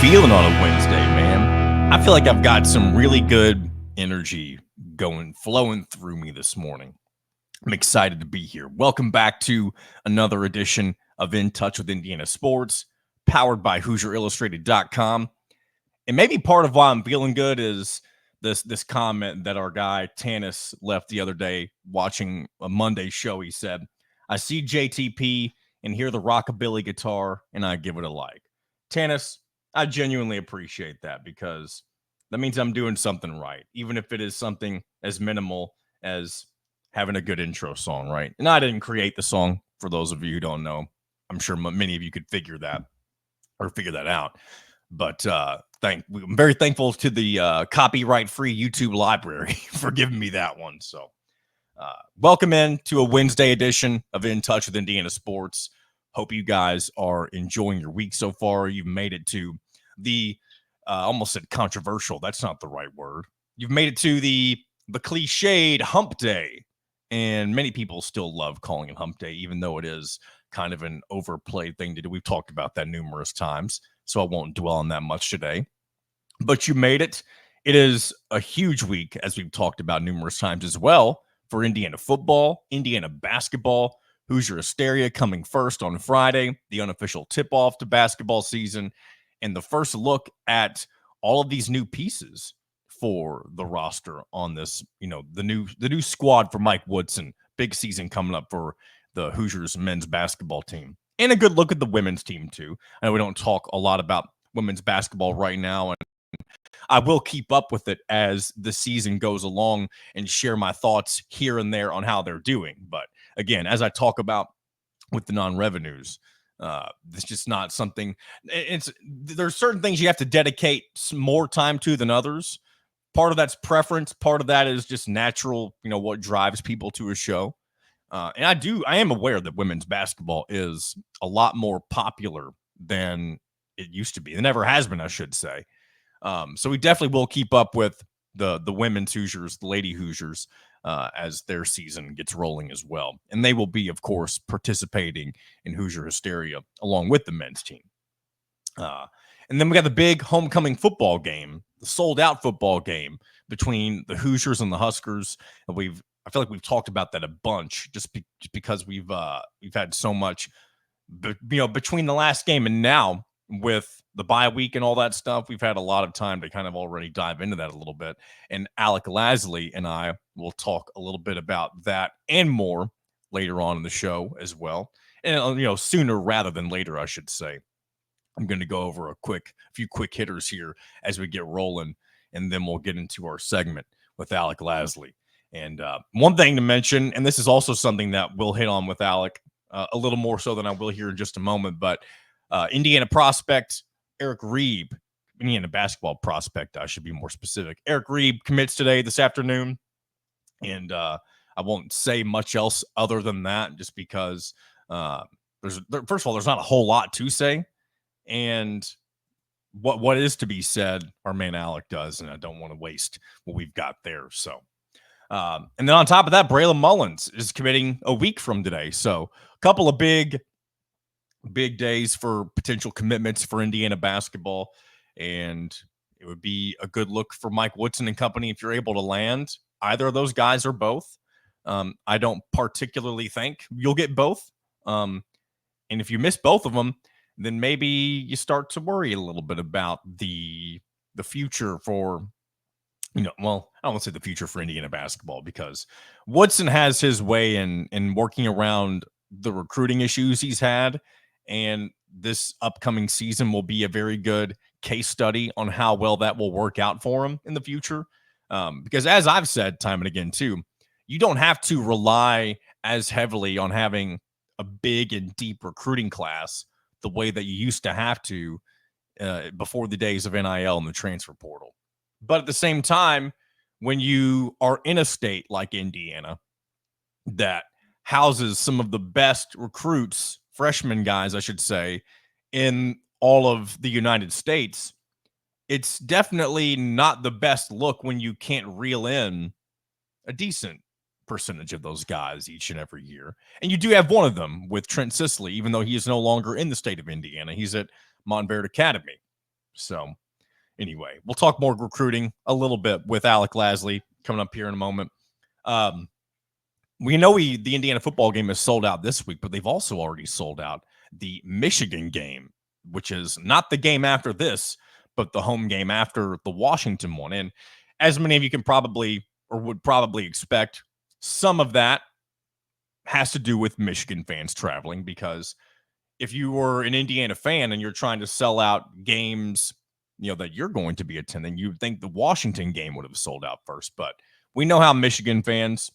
feeling on a Wednesday, man? I feel like I've got some really good energy flowing through me this morning. I'm excited to be here. Welcome back to another edition of In Touch with Indiana Sports, powered by HoosierIllustrated.com. And maybe part of why I'm feeling good is this comment that our guy Tanis left the other day watching a Monday show. He said, "I see JTP and hear the rockabilly guitar, and I give it a like." Tanis, I genuinely appreciate that because that means I'm doing something right, even if it is something as minimal as having a good intro song, right? And I didn't create the song, for those of you who don't know. I'm sure many of you could figure that out. But I'm very thankful to the copyright-free YouTube library for giving me that one. So welcome in to a Wednesday edition of In Touch with Indiana Sports. Hope you guys are enjoying your week so far. You've made it to the almost said controversial. That's not the right word. You've made it to the cliched hump day. And many people still love calling it hump day, even though it is kind of an overplayed thing to do. We've talked about that numerous times, so I won't dwell on that much today. But you made it. It is a huge week, as we've talked about numerous times as well, for Indiana football, Indiana basketball, Hoosier Hysteria coming first on Friday, the unofficial tip-off to basketball season, and the first look at all of these new pieces for the roster on this, the new squad for Mike Woodson. Big season coming up for the Hoosiers men's basketball team. And a good look at the women's team, too. I know we don't talk a lot about women's basketball right now, and I will keep up with it as the season goes along and share my thoughts here and there on how they're doing. But again, as I talk about with the non-revenues, it's just not something. There's certain things you have to dedicate some more time to than others. Part of that's preference. Part of that is just natural, what drives people to a show. And I am aware that women's basketball is a lot more popular than it used to be. It never has been, I should say. So we definitely will keep up with the women's Hoosiers, the Lady Hoosiers, as their season gets rolling as well. And they will be, of course, participating in Hoosier Hysteria along with the men's team. And then we got the big homecoming football game, the sold-out football game between the Hoosiers and the Huskers. And I feel like we've talked about that a bunch just because we've had so much, between the last game and now with the bye week and all that stuff, we've had a lot of time to kind of already dive into that a little bit. And Alec Lasley and I will talk a little bit about that and more later on in the show as well. And, sooner rather than later, I should say. I'm going to go over a few quick hitters here as we get rolling, and then we'll get into our segment with Alec Lasley. And one thing to mention, and this is also something that we'll hit on with Alec a little more so than I will here in just a moment, but Indiana prospect Eric Reeb, Indiana basketball prospect, I should be more specific. Eric Reeb commits today, this afternoon, and I won't say much else other than that, just because first of all, there's not a whole lot to say. And what is to be said, our man Alec does, and I don't want to waste what we've got there. So, and then on top of that, Braylon Mullins is committing a week from today. So, a couple of big days for potential commitments for Indiana basketball, and it would be a good look for Mike Woodson and company if you're able to land either of those guys or both. I don't particularly think you'll get both. And if you miss both of them, then maybe you start to worry a little bit about the future for, I don't want to say the future for Indiana basketball, because Woodson has his way in working around the recruiting issues he's had. And this upcoming season will be a very good case study on how well that will work out for him in the future. Because as I've said time and again too, you don't have to rely as heavily on having a big and deep recruiting class the way that you used to have to before the days of NIL and the transfer portal. But at the same time, when you are in a state like Indiana that houses some of the best recruits, freshman guys, I should say, in all of the United States, it's definitely not the best look when you can't reel in a decent percentage of those guys each and every year. And you do have one of them with Trent Sisley, even though he is no longer in the state of Indiana. He's at Montverde Academy. So anyway, we'll talk more recruiting a little bit with Alec Lasley coming up here in a moment. We know the Indiana football game is sold out this week, but they've also already sold out the Michigan game, which is not the game after this, but the home game after the Washington one. And as many of you can probably or would probably expect, some of that has to do with Michigan fans traveling, because if you were an Indiana fan and you're trying to sell out games, that you're going to be attending, you'd think the Washington game would have sold out first. But we know how Michigan fans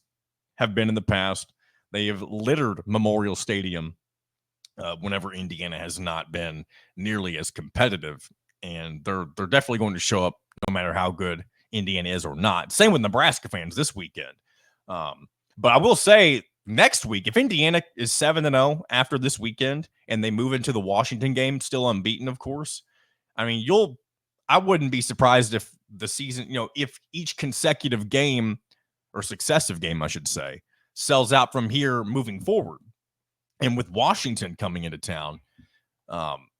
have been in the past. They have littered Memorial Stadium whenever Indiana has not been nearly as competitive, and they're definitely going to show up no matter how good Indiana is or not. Same with Nebraska fans this weekend. But I will say, next week, if Indiana is 7-0 after this weekend and they move into the Washington game, still unbeaten, of course, I mean, I wouldn't be surprised if the season, if each consecutive game or successive game, I should say, sells out from here moving forward. And with Washington coming into town,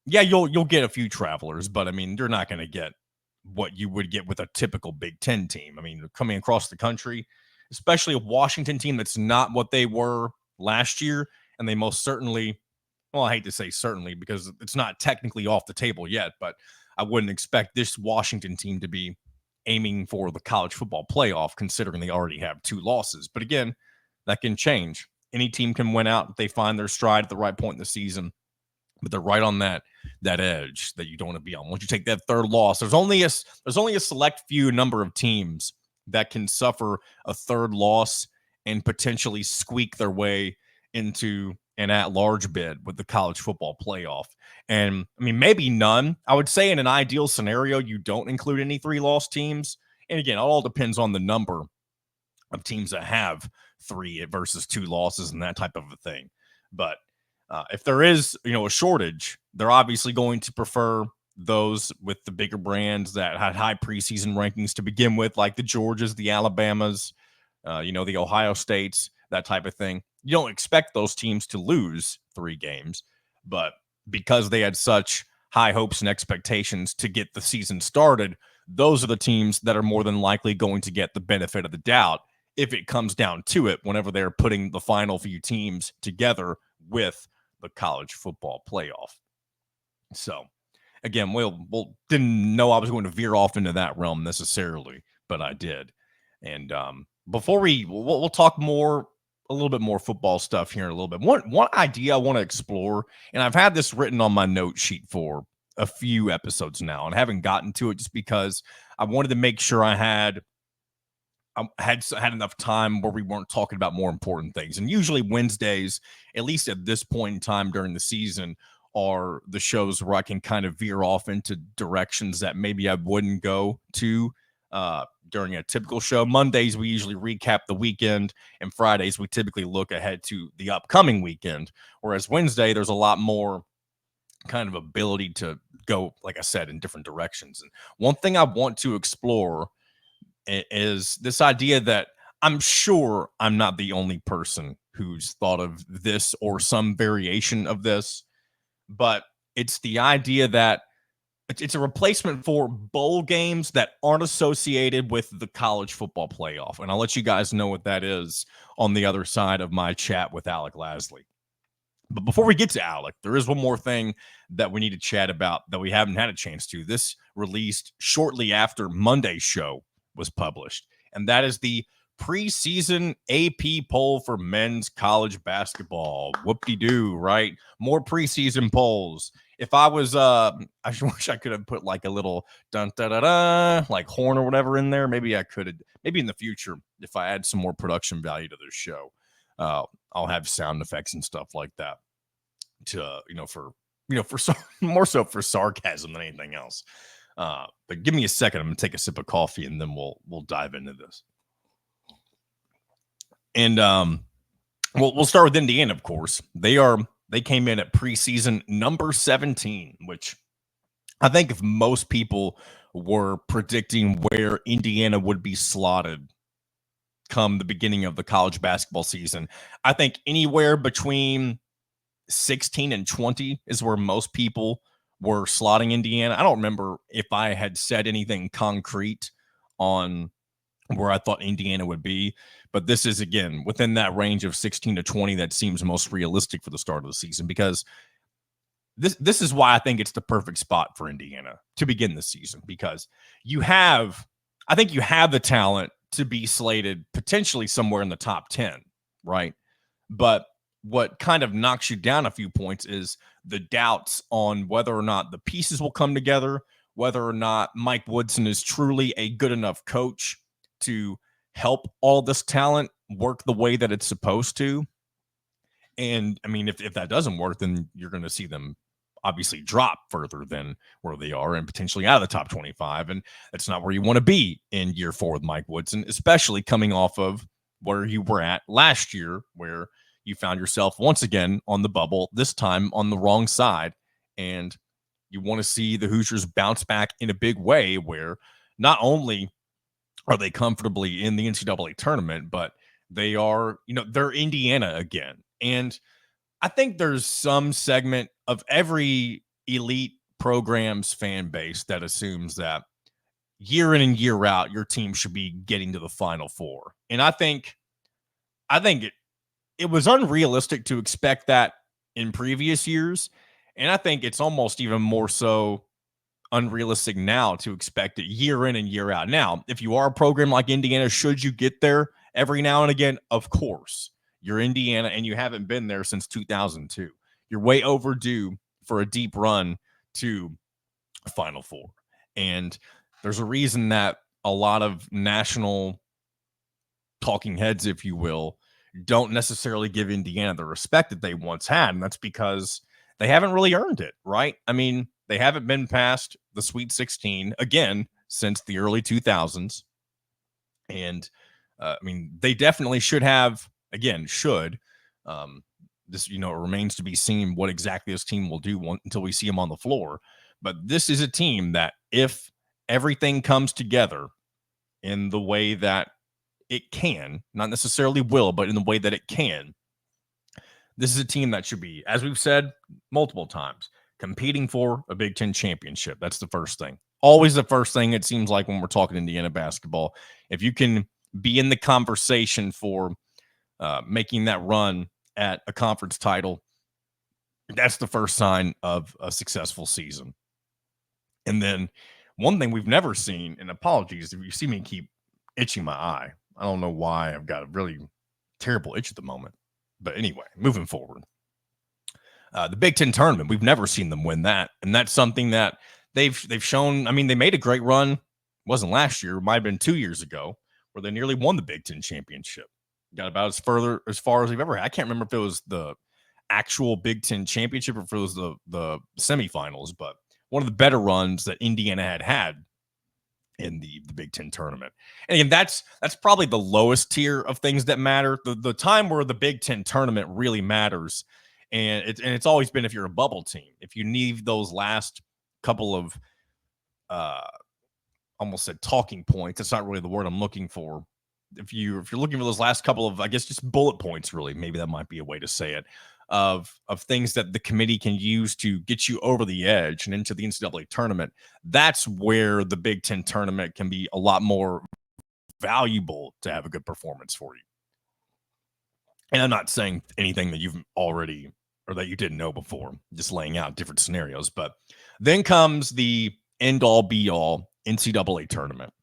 you'll get a few travelers, but I mean, you're not going to get what you would get with a typical Big Ten team. I mean, coming across the country, especially a Washington team that's not what they were last year, and they most certainly, well, I hate to say certainly because it's not technically off the table yet, but I wouldn't expect this Washington team to be aiming for the college football playoff, considering they already have 2 losses. But again, that can change. Any team can win out if they find their stride at the right point in the season, but they're right on that edge that you don't want to be on. Once you take that 3rd loss, there's only a select few number of teams that can suffer a 3rd loss and potentially squeak their way into an at-large bid with the college football playoff. And I mean, maybe none. I would say in an ideal scenario, you don't include any 3-loss teams. And again, it all depends on the number of teams that have 3 versus 2 losses and that type of a thing. But if there is, a shortage, they're obviously going to prefer those with the bigger brands that had high preseason rankings to begin with, like the Georgias, the Alabamas, the Ohio States, that type of thing. You don't expect those teams to lose 3 games, but because they had such high hopes and expectations to get the season started, those are the teams that are more than likely going to get the benefit of the doubt if it comes down to it, whenever they're putting the final few teams together with the college football playoff. So again, we'll didn't know I was going to veer off into that realm necessarily, but I did. And before we'll talk a little bit more football stuff here in a little bit. One idea I want to explore, and I've had this written on my note sheet for a few episodes now, and I haven't gotten to it just because I wanted to make sure I had enough time where we weren't talking about more important things. And usually Wednesdays, at least at this point in time during the season, are the shows where I can kind of veer off into directions that maybe I wouldn't go to during a typical show. Mondays, we usually recap the weekend, and Fridays, we typically look ahead to the upcoming weekend. Whereas Wednesday, there's a lot more kind of ability to go, like I said, in different directions. And one thing I want to explore is this idea that I'm sure I'm not the only person who's thought of this or some variation of this, but it's the idea that it's a replacement for bowl games that aren't associated with the college football playoff. And I'll let you guys know what that is on the other side of my chat with Alec Lasley. But before we get to Alec, there is one more thing that we need to chat about that we haven't had a chance to. This released shortly after Monday's show was published, and that is the preseason AP poll for men's college basketball. Whoop-de-doo, right? More preseason polls. If I was, I wish I could have put like a little dun-da-da-da, like horn or whatever in there. Maybe I could have, maybe in the future, if I add some more production value to this show, I'll have sound effects and stuff like that to, more so for sarcasm than anything else. But give me a second. I'm gonna take a sip of coffee and then we'll dive into this. And we'll start with Indiana, of course. They came in at preseason number 17, which I think if most people were predicting where Indiana would be slotted come the beginning of the college basketball season, I think anywhere between 16 and 20 is where most people were slotting Indiana. I don't remember if I had said anything concrete on where I thought Indiana would be, but this is, again, within that range of 16 to 20 that seems most realistic for the start of the season, because this is why I think it's the perfect spot for Indiana to begin the season, because I think you have the talent to be slated potentially somewhere in the top 10, right? But what kind of knocks you down a few points is the doubts on whether or not the pieces will come together, whether or not Mike Woodson is truly a good enough coach to help all this talent work the way that it's supposed to. And I mean, if that doesn't work, then you're going to see them obviously drop further than where they are and potentially out of the top 25. And that's not where you want to be in year 4 with Mike Woodson, especially coming off of where you were at last year, where you found yourself once again on the bubble, this time on the wrong side. And you want to see the Hoosiers bounce back in a big way, where not only are they comfortably in the NCAA tournament, but they are, they're Indiana again. And I think there's some segment of every elite program's fan base that assumes that year in and year out, your team should be getting to the Final Four. And I think it was unrealistic to expect that in previous years. And I think it's almost even more so unrealistic now to expect it year in and year out. Now, if you are a program like Indiana, should you get there every now and again? Of course. You're Indiana and you haven't been there since 2002. You're way overdue for a deep run to Final Four. And there's a reason that a lot of national talking heads, if you will, don't necessarily give Indiana the respect that they once had. And that's because they haven't really earned it, right? I mean, they haven't been past the Sweet 16 again since the early 2000s. And I mean, they definitely should have, again, this, it remains to be seen what exactly this team will do until we see them on the floor. But this is a team that, if everything comes together in the way that it can, not necessarily will, but in the way that it can, this is a team that should be, as we've said multiple times, competing for a Big Ten championship. That's the first thing. Always the first thing, it seems like, when we're talking Indiana basketball. If you can be in the conversation for making that run at a conference title, that's the first sign of a successful season. And then one thing we've never seen, and apologies if you see me keep itching my eye. I don't know why. I've got a really terrible itch at the moment. But anyway, moving forward. The Big Ten tournament, we've never seen them win that. And that's something that they've shown. I mean, they made a great run. It wasn't last year. It might have been 2 years ago, where they nearly won the Big Ten championship. Got about as far as they've ever had. I can't remember if it was the actual Big Ten championship or if it was the semifinals, but one of the better runs that Indiana had in the Big Ten tournament. And again, that's probably the lowest tier of things that matter. The time where the Big Ten tournament really matters, and it's always been if you're a bubble team. If you need those last couple of almost said talking points, that's not really the word I'm looking for. If you're looking for those last couple of, I guess, just bullet points, really, maybe that might be a way to say it, of things that the committee can use to get you over the edge and into the NCAA tournament, that's where the Big Ten tournament can be a lot more valuable to have a good performance for you. And I'm not saying anything that you've already or that you didn't know before, just laying out different scenarios. But then comes the end-all, be-all NCAA tournament.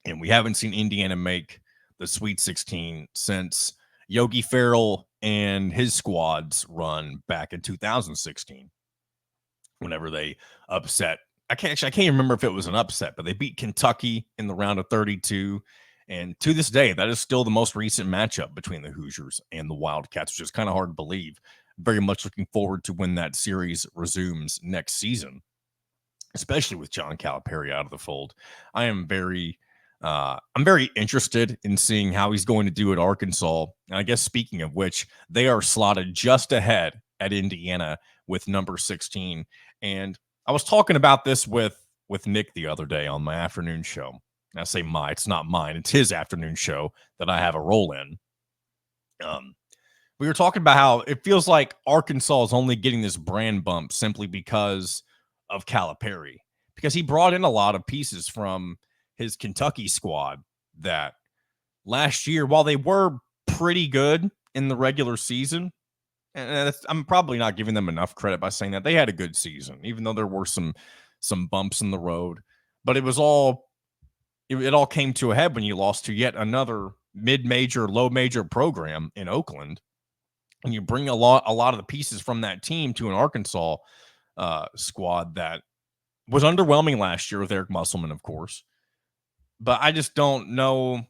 And we haven't seen Indiana make the Sweet 16 since Yogi Ferrell and his squad's run back in 2016, whenever they upset. I can't remember if it was an upset, but they beat Kentucky in the round of 32. And to this day, that is still the most recent matchup between the Hoosiers and the Wildcats, which is kind of hard to believe. Very much looking forward to when that series resumes next season, especially with John Calipari out of the fold. I'm very interested in seeing how he's going to do at Arkansas. And I guess, speaking of which, they are slotted just ahead at Indiana with number 16. And I was talking about this with Nick the other day on my afternoon show. And I say it's not mine. It's his afternoon show that I have a role in. We were talking about how it feels like Arkansas is only getting this brand bump simply because of Calipari, because he brought in a lot of pieces from his Kentucky squad that last year, while they were pretty good in the regular season, and I'm probably not giving them enough credit by saying that they had a good season, even though there were some bumps in the road. But it all came to a head when you lost to yet another mid-major, low-major program in Oakland, and you bring a lot of the pieces from that team to an Arkansas squad that was underwhelming last year with Eric Musselman, of course. But I just don't know.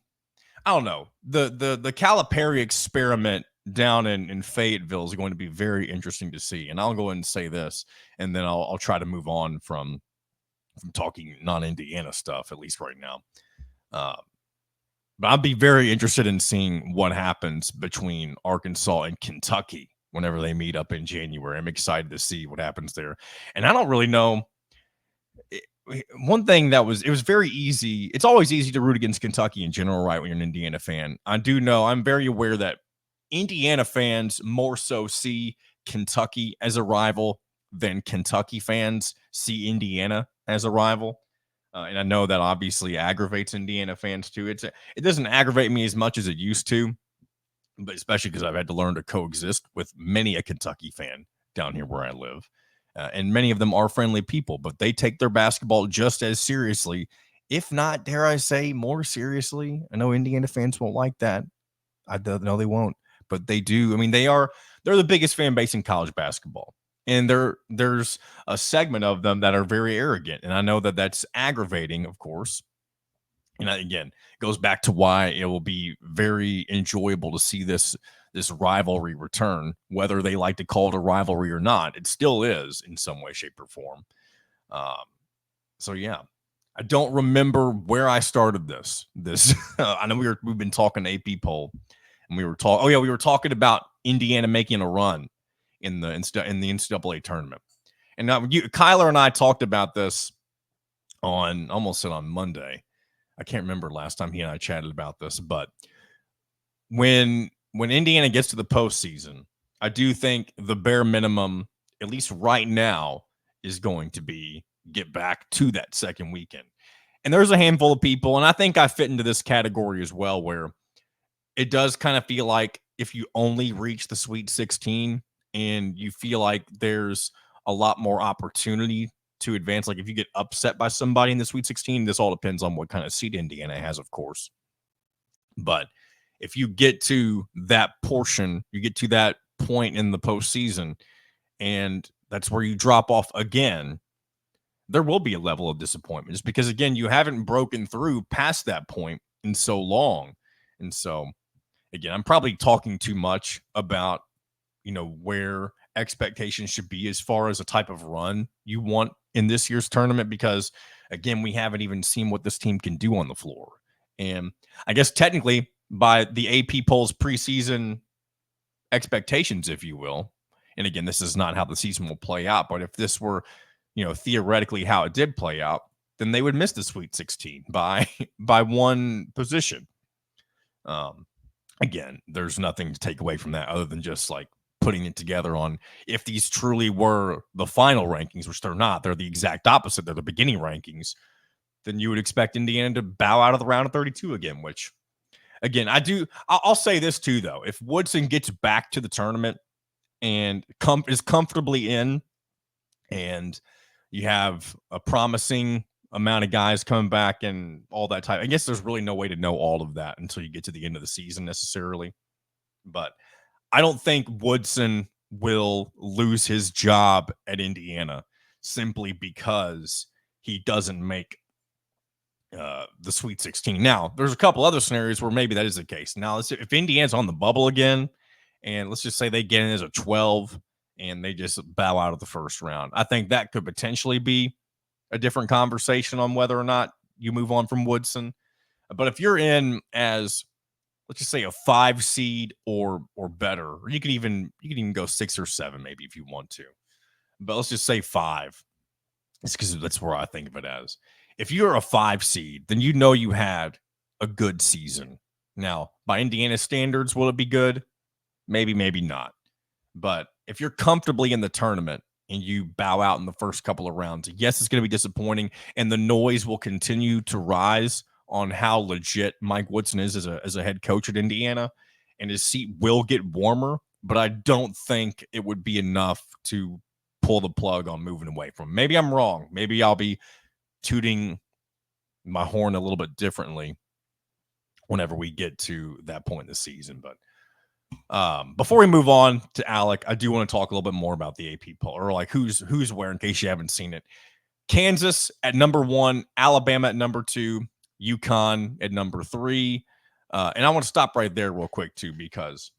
I don't know. The Calipari experiment down in Fayetteville is going to be very interesting to see. And I'll go ahead and say this, and then I'll try to move on from talking non-Indiana stuff, at least right now. But I'd be very interested in seeing what happens between Arkansas and Kentucky whenever they meet up in January. I'm excited to see what happens there. And I don't really know. One thing it was very easy. It's always easy to root against Kentucky in general, right? When you're an Indiana fan. I do know, I'm very aware that Indiana fans more so see Kentucky as a rival than Kentucky fans see Indiana as a rival. And I know that obviously aggravates Indiana fans too. It doesn't aggravate me as much as it used to, but especially because I've had to learn to coexist with many a Kentucky fan down here where I live. And many of them are friendly people, but they take their basketball just as seriously, if not, dare I say, more seriously. I know Indiana fans won't like that. I know they won't, but they do. I mean, they're the biggest fan base in college basketball. And there's a segment of them that are very arrogant. And I know that that's aggravating, of course. And again, it goes back to why it will be very enjoyable to see this rivalry return, whether they like to call it a rivalry or not. It still is in some way, shape, or form. So yeah, I don't remember where I started this. I know we've been talking AP poll, and we were talking about Indiana making a run in the NCAA tournament. And now Kyler and I talked about this on Monday. I can't remember last time he and I chatted about this, but when Indiana gets to the postseason, I do think the bare minimum, at least right now, is going to be get back to that second weekend. And there's a handful of people, and I think I fit into this category as well, where it does kind of feel like if you only reach the Sweet 16 and you feel like there's a lot more opportunity to advance, like if you get upset by somebody in the Sweet 16, this all depends on what kind of seed Indiana has, of course. But if you get to that portion, you get to that point in the postseason, and that's where you drop off again, there will be a level of disappointment just because, again, you haven't broken through past that point in so long. And so, again, I'm probably talking too much about, where expectations should be as far as a type of run you want in this year's tournament, because, again, we haven't even seen what this team can do on the floor. And I guess technically by the AP polls preseason expectations, if you will, and again, this is not how the season will play out, but if this were, theoretically how it did play out, then they would miss the Sweet 16 by one position. Again, there's nothing to take away from that other than just like putting it together on if these truly were the final rankings, which they're not. They're the exact opposite. They're the beginning rankings. Then you would expect Indiana to bow out of the round of 32 again, which, again, I'll say this too, though. If Woodson gets back to the tournament and is comfortably in, and you have a promising amount of guys coming back and all that type, I guess there's really no way to know all of that until you get to the end of the season necessarily. But I don't think Woodson will lose his job at Indiana simply because he doesn't make the Sweet 16. Now, there's a couple other scenarios where maybe that is the case. Now, if Indiana's on the bubble again, and let's just say they get in as a 12 and they just bow out of the first round, I think that could potentially be a different conversation on whether or not you move on from Woodson. But if you're in as, let's just say, a 5 seed or better, or you can even go 6 or 7 maybe if you want to. But let's just say 5. It's because that's where I think of it as. If you're a 5 seed, then you had a good season. Now, by Indiana standards, will it be good? Maybe, maybe not. But if you're comfortably in the tournament and you bow out in the first couple of rounds. Yes, it's going to be disappointing, and the noise will continue to rise on how legit Mike Woodson is as a head coach at Indiana, and his seat will get warmer, but I don't think it would be enough to pull the plug on moving away from him. Maybe I'm wrong. Maybe I'll be tooting my horn a little bit differently whenever we get to that point in the season. But before we move on to Alec, I do want to talk a little bit more about the AP poll, or like who's where, in case you haven't seen it. Kansas at number 1, Alabama at number 2, UConn at number 3. And I want to stop right there real quick too, because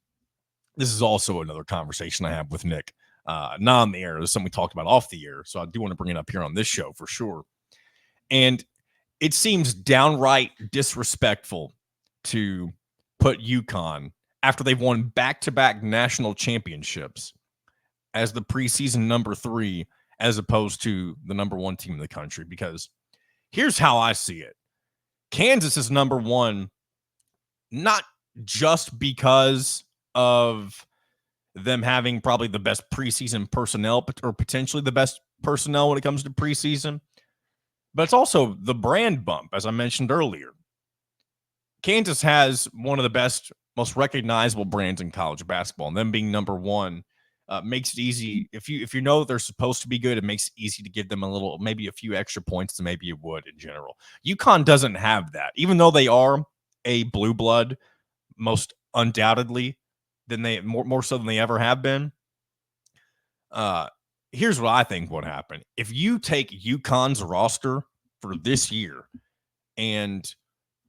this is also another conversation I have with Nick, not on the air. This is something we talked about off the air. So I do want to bring it up here on this show for sure. And it seems downright disrespectful to put UConn, after they've won back-to-back national championships, as the preseason number 3, as opposed to the number 1 team in the country. Because here's how I see it. Kansas is number 1, not just because of them having probably the best preseason personnel, or potentially the best personnel when it comes to preseason, but it's also the brand bump, as I mentioned earlier. Kansas has one of the best, most recognizable brands in college basketball, and them being number 1 makes it easy. If you know they're supposed to be good, it makes it easy to give them maybe a few extra points than maybe you would in general. UConn doesn't have that, even though they are a blue blood, most undoubtedly, more so than they ever have been. Here's what I think would happen. If you take UConn's roster for this year and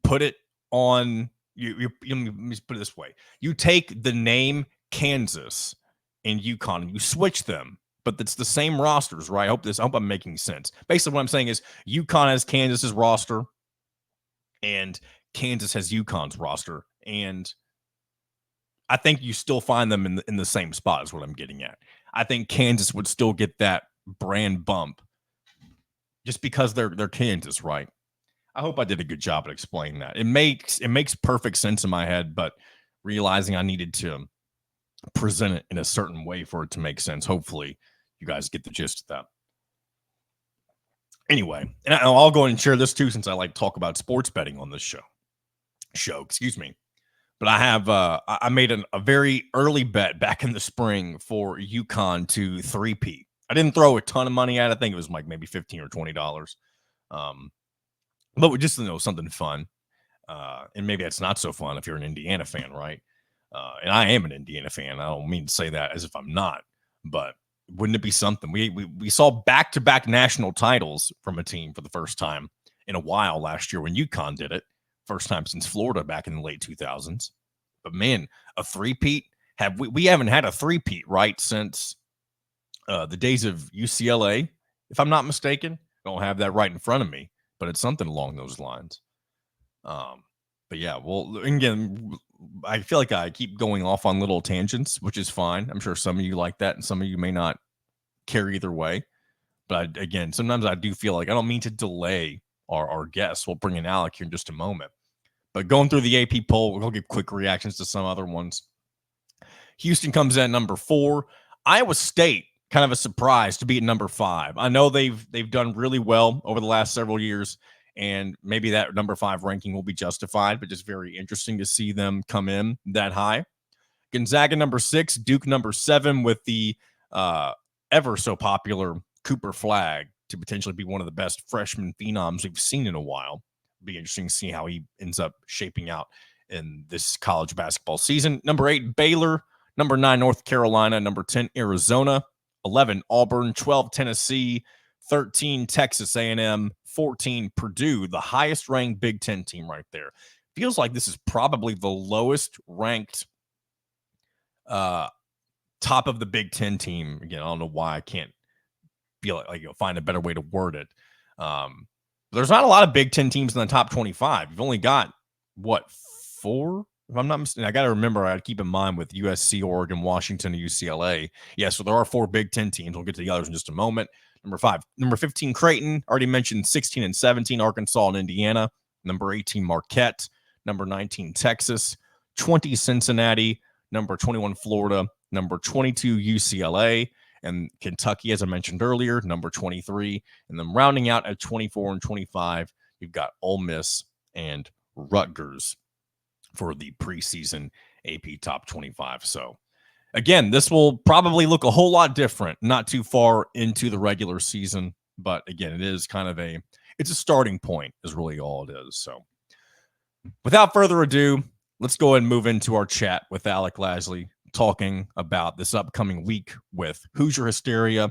put it on, let me put it this way. You take the name Kansas and UConn and you switch them, but it's the same rosters, right? I hope I'm making sense. Basically what I'm saying is UConn has Kansas's roster and Kansas has UConn's roster. And I think you still find them in the same spot is what I'm getting at. I think Kansas would still get that brand bump just because they're Kansas, right? I hope I did a good job at explaining that. It makes perfect sense in my head, but realizing I needed to present it in a certain way for it to make sense. Hopefully you guys get the gist of that. Anyway, and I'll go and share this too, since I like to talk about sports betting on this show. Excuse me. But I have I made a very early bet back in the spring for UConn to three-peat. I didn't throw a ton of money at it. I think it was like maybe $15 or $20. But we just something fun. And maybe it's not so fun if you're an Indiana fan, right? And I am an Indiana fan. I don't mean to say that as if I'm not, but wouldn't it be something? We saw back-to-back national titles from a team for the first time in a while last year when UConn did it. First time since Florida back in the late 2000s. But man, a three-peat? We haven't had a three-peat, right, since the days of UCLA, if I'm not mistaken. I don't have that right in front of me, but it's something along those lines. But yeah, well, again, I feel like I keep going off on little tangents, which is fine. I'm sure some of you like that, and some of you may not care either way. But again, sometimes I do feel like I don't mean to delay our guests. We'll bring in Alec here in just a moment. But going through the AP poll, we'll give quick reactions to some other ones. Houston comes in at number 4. Iowa State, kind of a surprise to be at number 5. I know they've done really well over the last several years, and maybe that number 5 ranking will be justified, but just very interesting to see them come in that high. Gonzaga number 6, Duke number 7, with the ever so popular Cooper Flagg to potentially be one of the best freshman phenoms we've seen in a while. It'll be interesting to see how he ends up shaping out in this college basketball season. Number 8, Baylor. Number 9, North Carolina. Number 10, Arizona. 11, Auburn. 12, Tennessee. 13, Texas A&M. 14, Purdue, the highest ranked Big Ten team right there. Feels like this is probably the lowest ranked top of the Big Ten team. Again, I don't know why I can't feel like find a better way to word it. There's not a lot of Big Ten teams in the top 25. You've only got, 4? If I'm not mistaken, I got to remember, I keep in mind with USC, Oregon, Washington, and UCLA. Yeah, so there are 4 Big Ten teams. We'll get to the others in just a moment. Number 15, Creighton. Already mentioned 16 and 17, Arkansas and Indiana. Number 18, Marquette. Number 19, Texas. 20, Cincinnati. Number 21, Florida. Number 22, UCLA. and Kentucky, as I mentioned earlier, number 23. And then rounding out at 24 and 25, you've got Ole Miss and Rutgers for the preseason AP Top 25. So again, this will probably look a whole lot different, not too far into the regular season. But again, it is kind of it's a starting point is really all it is. So without further ado, let's go ahead and move into our chat with Alec Lasley, talking about this upcoming week with Hoosier Hysteria,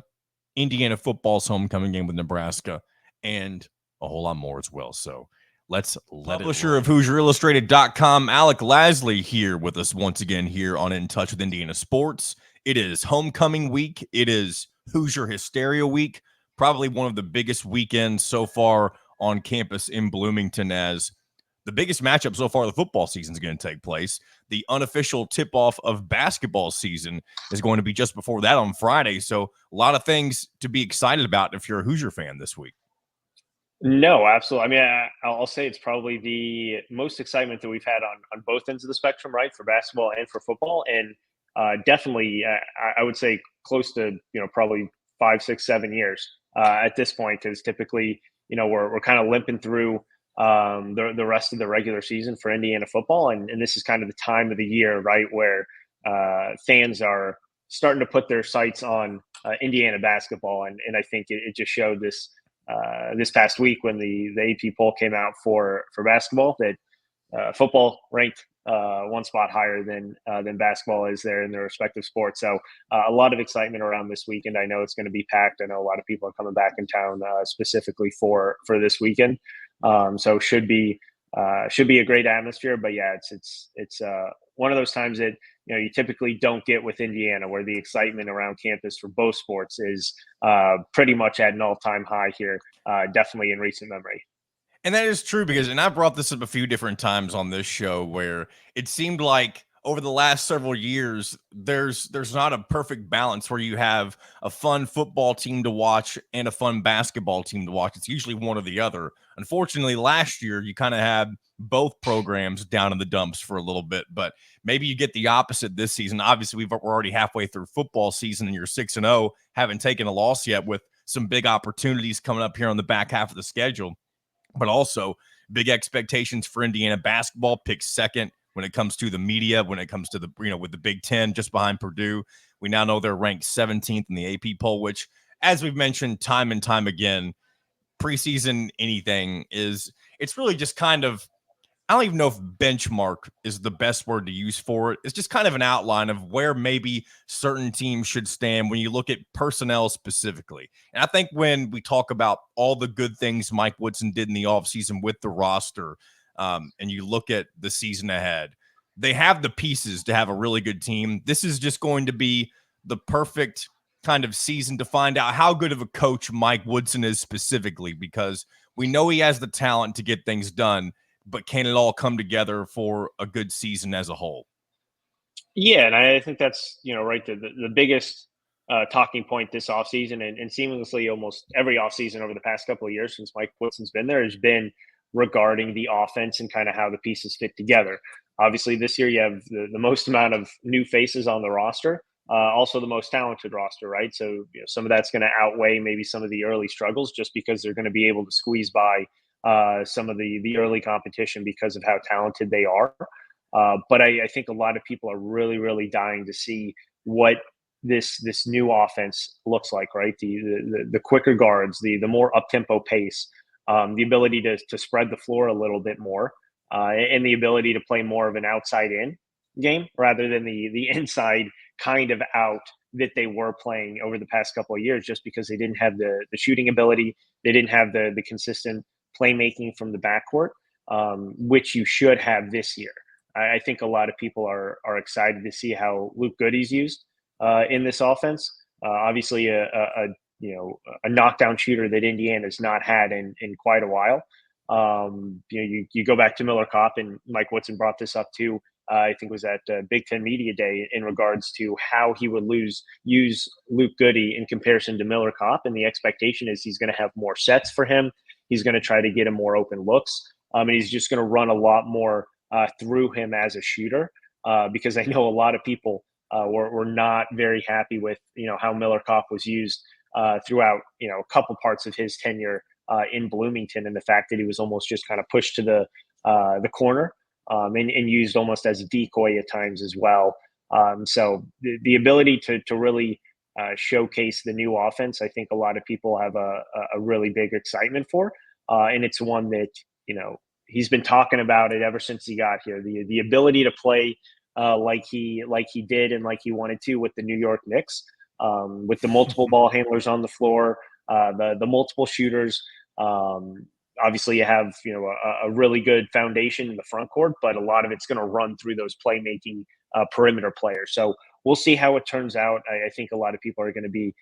Indiana football's homecoming game with Nebraska, and a whole lot more as well. So let's let Publisher of HoosierIllustrated.com, Alec Lasley, here with us once again here on In Touch with Indiana Sports. It is homecoming week. It is Hoosier Hysteria week, probably one of the biggest weekends so far on campus in Bloomington, as the biggest matchup so far of the football season is going to take place. The unofficial tip-off of basketball season is going to be just before that on Friday. So a lot of things to be excited about if you're a Hoosier fan this week. No, absolutely. I mean, I'll say it's probably the most excitement that we've had on both ends of the spectrum, right, for basketball and for football. And definitely, I would say close to, probably 5, 6, 7 years at this point, because typically, we're kind of limping through the rest of the regular season for Indiana football. And this is kind of the time of the year, right, where fans are starting to put their sights on Indiana basketball. And I think it just showed this past week when the AP poll came out for basketball, that football ranked one spot higher than basketball is there in their respective sports. So a lot of excitement around this weekend. I know it's going to be packed. I know a lot of people are coming back in town specifically for this weekend. So should be a great atmosphere. But yeah, it's one of those times that you typically don't get with Indiana, where the excitement around campus for both sports is pretty much at an all-time high here, definitely in recent memory. And that is true because, and I brought this up a few different times on this show, where it seemed like over the last several years, there's not a perfect balance where you have a fun football team to watch and a fun basketball team to watch. It's usually one or the other. Unfortunately, last year, you kind of had both programs down in the dumps for a little bit, but maybe you get the opposite this season. Obviously, we're already halfway through football season and you're 6-0, haven't taken a loss yet, with some big opportunities coming up here on the back half of the schedule. But also big expectations for Indiana basketball, picked second when it comes to the media, when it comes to the, with the Big Ten, just behind Purdue. We now know they're ranked 17th in the AP poll, which, as we've mentioned time and time again, preseason anything it's really just kind of, I don't even know if benchmark is the best word to use for it. It's just kind of an outline of where maybe certain teams should stand when you look at personnel specifically. And I think when we talk about all the good things Mike Woodson did in the offseason with the roster, and you look at the season ahead, they have the pieces to have a really good team. This is just going to be the perfect kind of season to find out how good of a coach Mike Woodson is specifically, because we know he has the talent to get things done, but can it all come together for a good season as a whole? Yeah, and I think that's right, the biggest talking point this offseason, and seamlessly almost every offseason over the past couple of years since Mike Woodson's been there, has been regarding the offense and kind of how the pieces fit together. Obviously, this year you have the most amount of new faces on the roster, also the most talented roster, right? So some of that's going to outweigh maybe some of the early struggles, just because they're going to be able to squeeze by some of the early competition because of how talented they are. But I think a lot of people are really, really dying to see what this new offense looks like, right? The quicker guards, the more up tempo pace, the ability to spread the floor a little bit more, and the ability to play more of an outside in game rather than the inside kind of out that they were playing over the past couple of years, just because they didn't have the shooting ability, they didn't have the consistent playmaking from the backcourt, which you should have this year. I think a lot of people are excited to see how Luke Goody's used in this offense. Obviously, a knockdown shooter that Indiana's not had in quite a while. You go back to Miller Kopp, and Mike Woodson brought this up too. I think it was at Big Ten Media Day, in regards to how he would use Luke Goody in comparison to Miller Kopp, and the expectation is he's going to have more sets for him. He's going to try to get him more open looks, and he's just going to run a lot more through him as a shooter, because I know a lot of people were not very happy with, how Miller Kopp was used throughout, a couple parts of his tenure in Bloomington, and the fact that he was almost just kind of pushed to the corner and used almost as a decoy at times as well. So the ability to really showcase the new offense, I think a lot of people have a really big excitement for, and it's one that he's been talking about it ever since he got here. The ability to play like he did and like he wanted to with the New York Knicks, with the multiple ball handlers on the floor, the multiple shooters. Obviously, you have a really good foundation in the front court, but a lot of it's going to run through those playmaking perimeter players. So we'll see how it turns out. I think a lot of people are going to be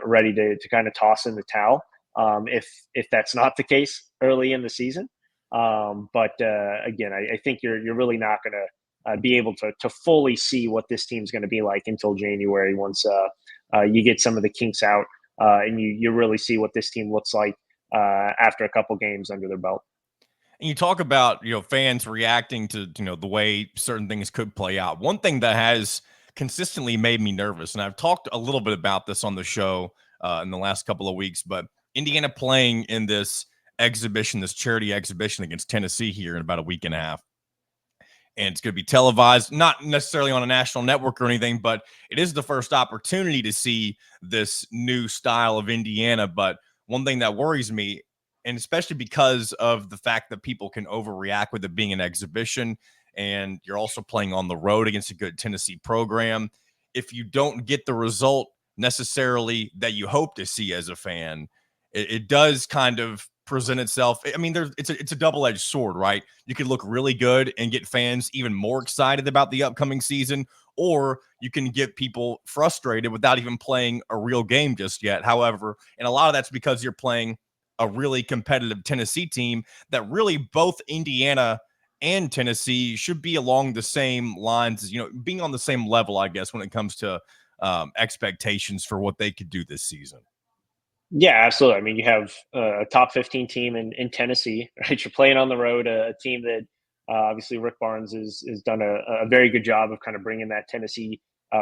ready to kind of toss in the towel if that's not the case early in the season. But again, I think you're really not going to be able to fully see what this team's going to be like until January, once you get some of the kinks out and you really see what this team looks like after a couple games under their belt. And you talk about, fans reacting to, the way certain things could play out. One thing that has consistently made me nervous, and I've talked a little bit about this on the show in the last couple of weeks, but Indiana playing in this exhibition, this charity exhibition against Tennessee here in about a week and a half. And it's going to be televised, not necessarily on a national network or anything, but it is the first opportunity to see this new style of Indiana. But one thing that worries me, and especially because of the fact that people can overreact with it being an exhibition, and you're also playing on the road against a good Tennessee program, if you don't get the result necessarily that you hope to see as a fan, it does kind of present itself. I mean, it's a double-edged sword, right? You could look really good and get fans even more excited about the upcoming season, or you can get people frustrated without even playing a real game just yet. However, and a lot of that's because you're playing a really competitive Tennessee team that really both Indiana and Tennessee should be along the same lines as, being on the same level, I guess, when it comes to expectations for what they could do this season. Yeah, absolutely. I mean, you have a top 15 team in Tennessee, right? You're playing on the road, a team that obviously Rick Barnes has done a very good job of kind of bringing that Tennessee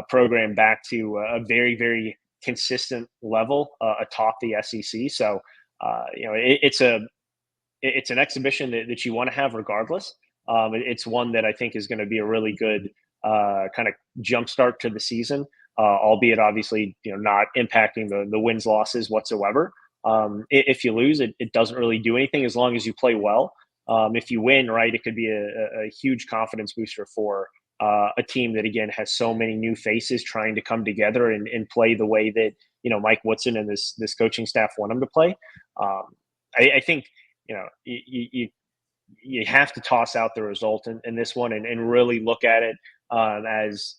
program back to a very, very consistent level atop the SEC. So, it's an exhibition that you want to have regardless. It's one that I think is going to be a really good kind of jumpstart to the season. Albeit obviously, not impacting the wins losses whatsoever. If you lose, it doesn't really do anything as long as you play well. If you win, right, it could be a huge confidence booster for a team that, again, has so many new faces trying to come together and play the way that, Mike Woodson and this coaching staff want them to play. I think, you have to toss out the result in this one and really look at it as,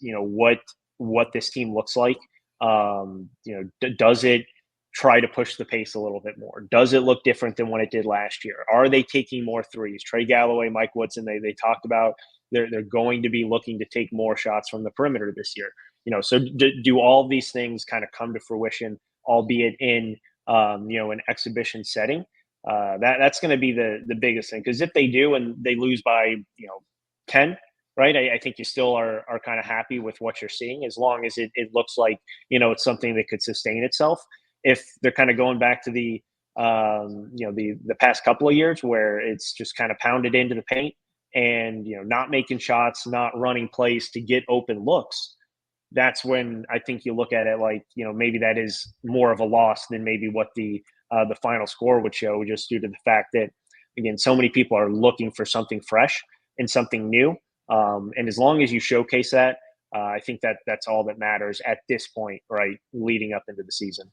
what this team looks like. Does it try to push the pace a little bit more? Does it look different than what it did last year? Are they taking more threes? Trey Galloway, Mike Woodson, they talked about they're going to be looking to take more shots from the perimeter this year. So do all these things kind of come to fruition, albeit in an exhibition setting? That's going to be the biggest thing, because if they do and they lose by 10, right, I think you still are kind of happy with what you're seeing, as long as it looks like it's something that could sustain itself. If they're kind of going back to the past couple of years where it's just kind of pounded into the paint and not making shots, not running plays to get open looks, that's when I think you look at it like maybe that is more of a loss than maybe what the final score would show, just due to the fact that, again, so many people are looking for something fresh and something new. And as long as you showcase that, I think that's all that matters at this point, right, leading up into the season.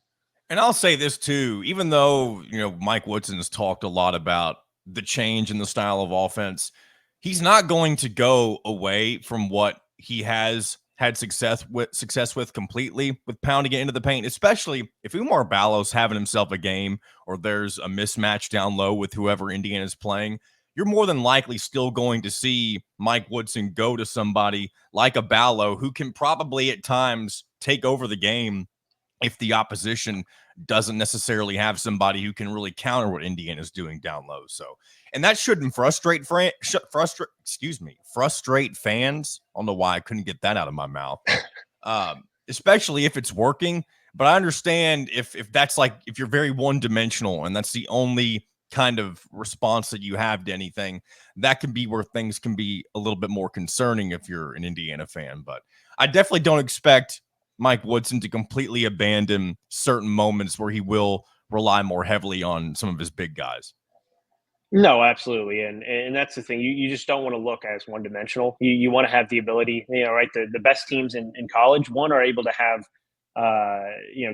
And I'll say this too, even though, Mike Woodson's talked a lot about the change in the style of offense, he's not going to go away from what he has had success with completely, with pounding it into the paint, especially if Umar Ballo's having himself a game or there's a mismatch down low with whoever Indiana's playing. You're more than likely still going to see Mike Woodson go to somebody like a Ballo, who can probably at times take over the game if the opposition doesn't necessarily have somebody who can really counter what Indiana's doing down low. So, and that shouldn't frustrate frustrate fans. I don't know why I couldn't get that out of my mouth. Especially if it's working. But I understand if that's like, if you're very one dimensional and that's the only kind of response that you have to anything, that can be where things can be a little bit more concerning if you're an Indiana fan. But I definitely don't expect Mike Woodson to completely abandon certain moments where he will rely more heavily on some of his big guys. No, absolutely, and that's the thing. You just don't want to look as one dimensional. You want to have the ability, right? The best teams in college, one, are able to have,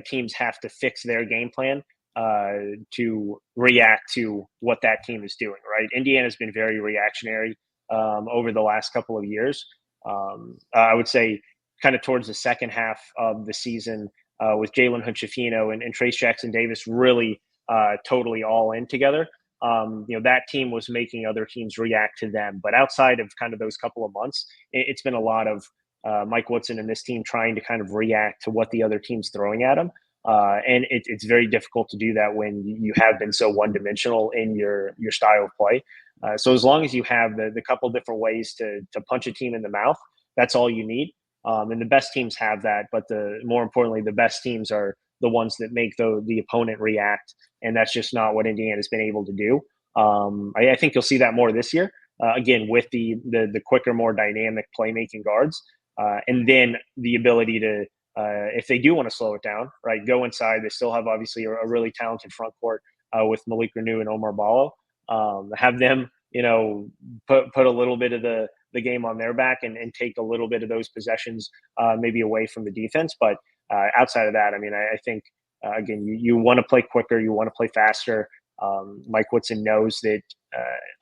teams have to fix their game plan to react to what that team is doing. Right? Indiana's been very reactionary over the last couple of years. I would say, kind of towards the second half of the season, with Jalen Hood-Schifino and Trace Jackson Davis really totally all in together. That team was making other teams react to them. But outside of kind of those couple of months, it's been a lot of Mike Woodson and this team trying to kind of react to what the other team's throwing at them. And it's very difficult to do that when you have been so one-dimensional in your style of play. So as long as you have the couple different ways to punch a team in the mouth, that's all you need. And the best teams have that, but more importantly, the best teams are the ones that make the opponent react, and that's just not what Indiana's been able to do. I think you'll see that more this year, again, with the quicker, more dynamic playmaking guards, and then the ability to, if they do want to slow it down, right, go inside. They still have obviously a really talented front court with Malik Renew and Omar Ballo. Have them, put a little bit of the game on their back and take a little bit of those possessions maybe away from the defense. But outside of that, I mean, I think, again, you want to play quicker, you want to play faster. Mike Woodson knows that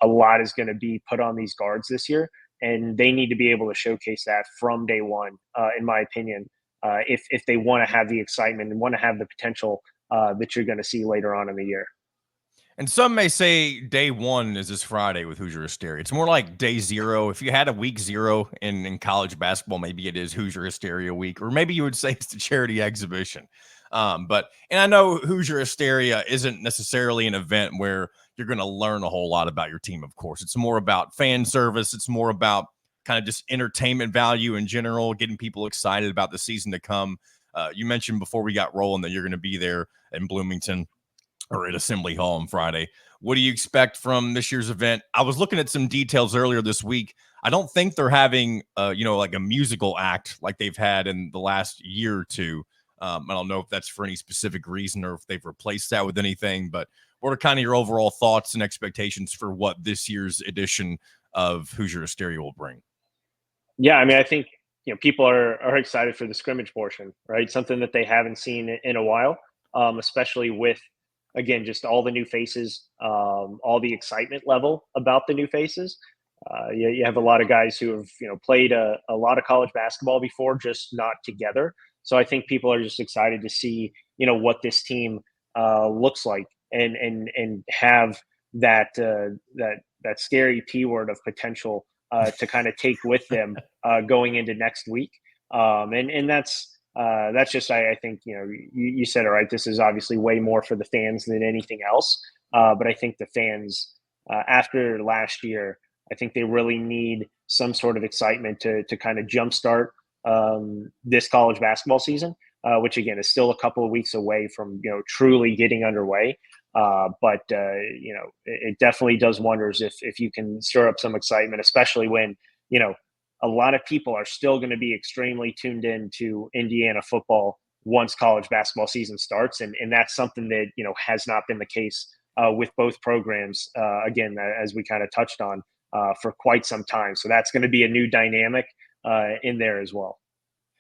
a lot is going to be put on these guards this year, and they need to be able to showcase that from day one, in my opinion, if they want to have the excitement and want to have the potential that you're going to see later on in the year. And some may say day one is this Friday with Hoosier Hysteria. It's more like day zero. If you had a week zero in college basketball, maybe it is Hoosier Hysteria week, or maybe you would say it's the charity exhibition. And I know Hoosier Hysteria isn't necessarily an event where you're going to learn a whole lot about your team, of course. It's more about fan service. It's more about kind of just entertainment value in general, getting people excited about the season to come. You mentioned before we got rolling that you're going to be there in Bloomington or at Assembly Hall on Friday. What do you expect from this year's event? I was looking at some details earlier this week. I don't think they're having, like a musical act like they've had in the last year or two. I don't know if that's for any specific reason or if they've replaced that with anything, but what are kind of your overall thoughts and expectations for what this year's edition of Hoosier Hysteria will bring? Yeah, I mean, I think, people are excited for the scrimmage portion, right? Something that they haven't seen in a while, especially with, again, just all the new faces, all the excitement level about the new faces. You have a lot of guys who have played a lot of college basketball before, just not together. So I think people are just excited to see what this team looks like, and have that that scary P word of potential to kind of take with them going into next week. And that's just, I think, you said it right. This is obviously way more for the fans than anything else. But I think the fans, after last year, I think they really need some sort of excitement to kind of jumpstart this college basketball season, which again is still a couple of weeks away from truly getting underway. But it definitely does wonders if you can stir up some excitement, especially when a lot of people are still going to be extremely tuned in to Indiana football once college basketball season starts. And that's something that, has not been the case with both programs, again, as we kind of touched on, for quite some time. So that's going to be a new dynamic in there as well.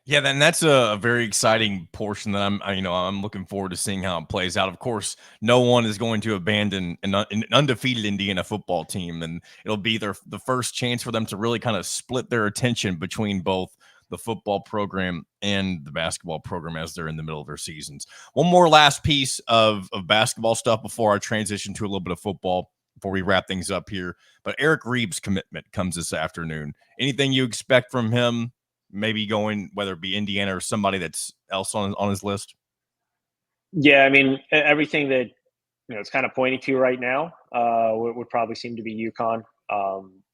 Yeah, then that's a very exciting portion that I'm looking forward to seeing how it plays out. Of course, no one is going to abandon an undefeated Indiana football team, and it'll be the first chance for them to really kind of split their attention between both the football program and the basketball program as they're in the middle of their seasons. One more last piece of basketball stuff before I transition to a little bit of football before we wrap things up here. But Eric Reeves' commitment comes this afternoon. Anything you expect from him? Maybe going, whether it be Indiana or somebody that's else on his list? Yeah, I mean, everything that it's kind of pointing to right now would probably seem to be UConn.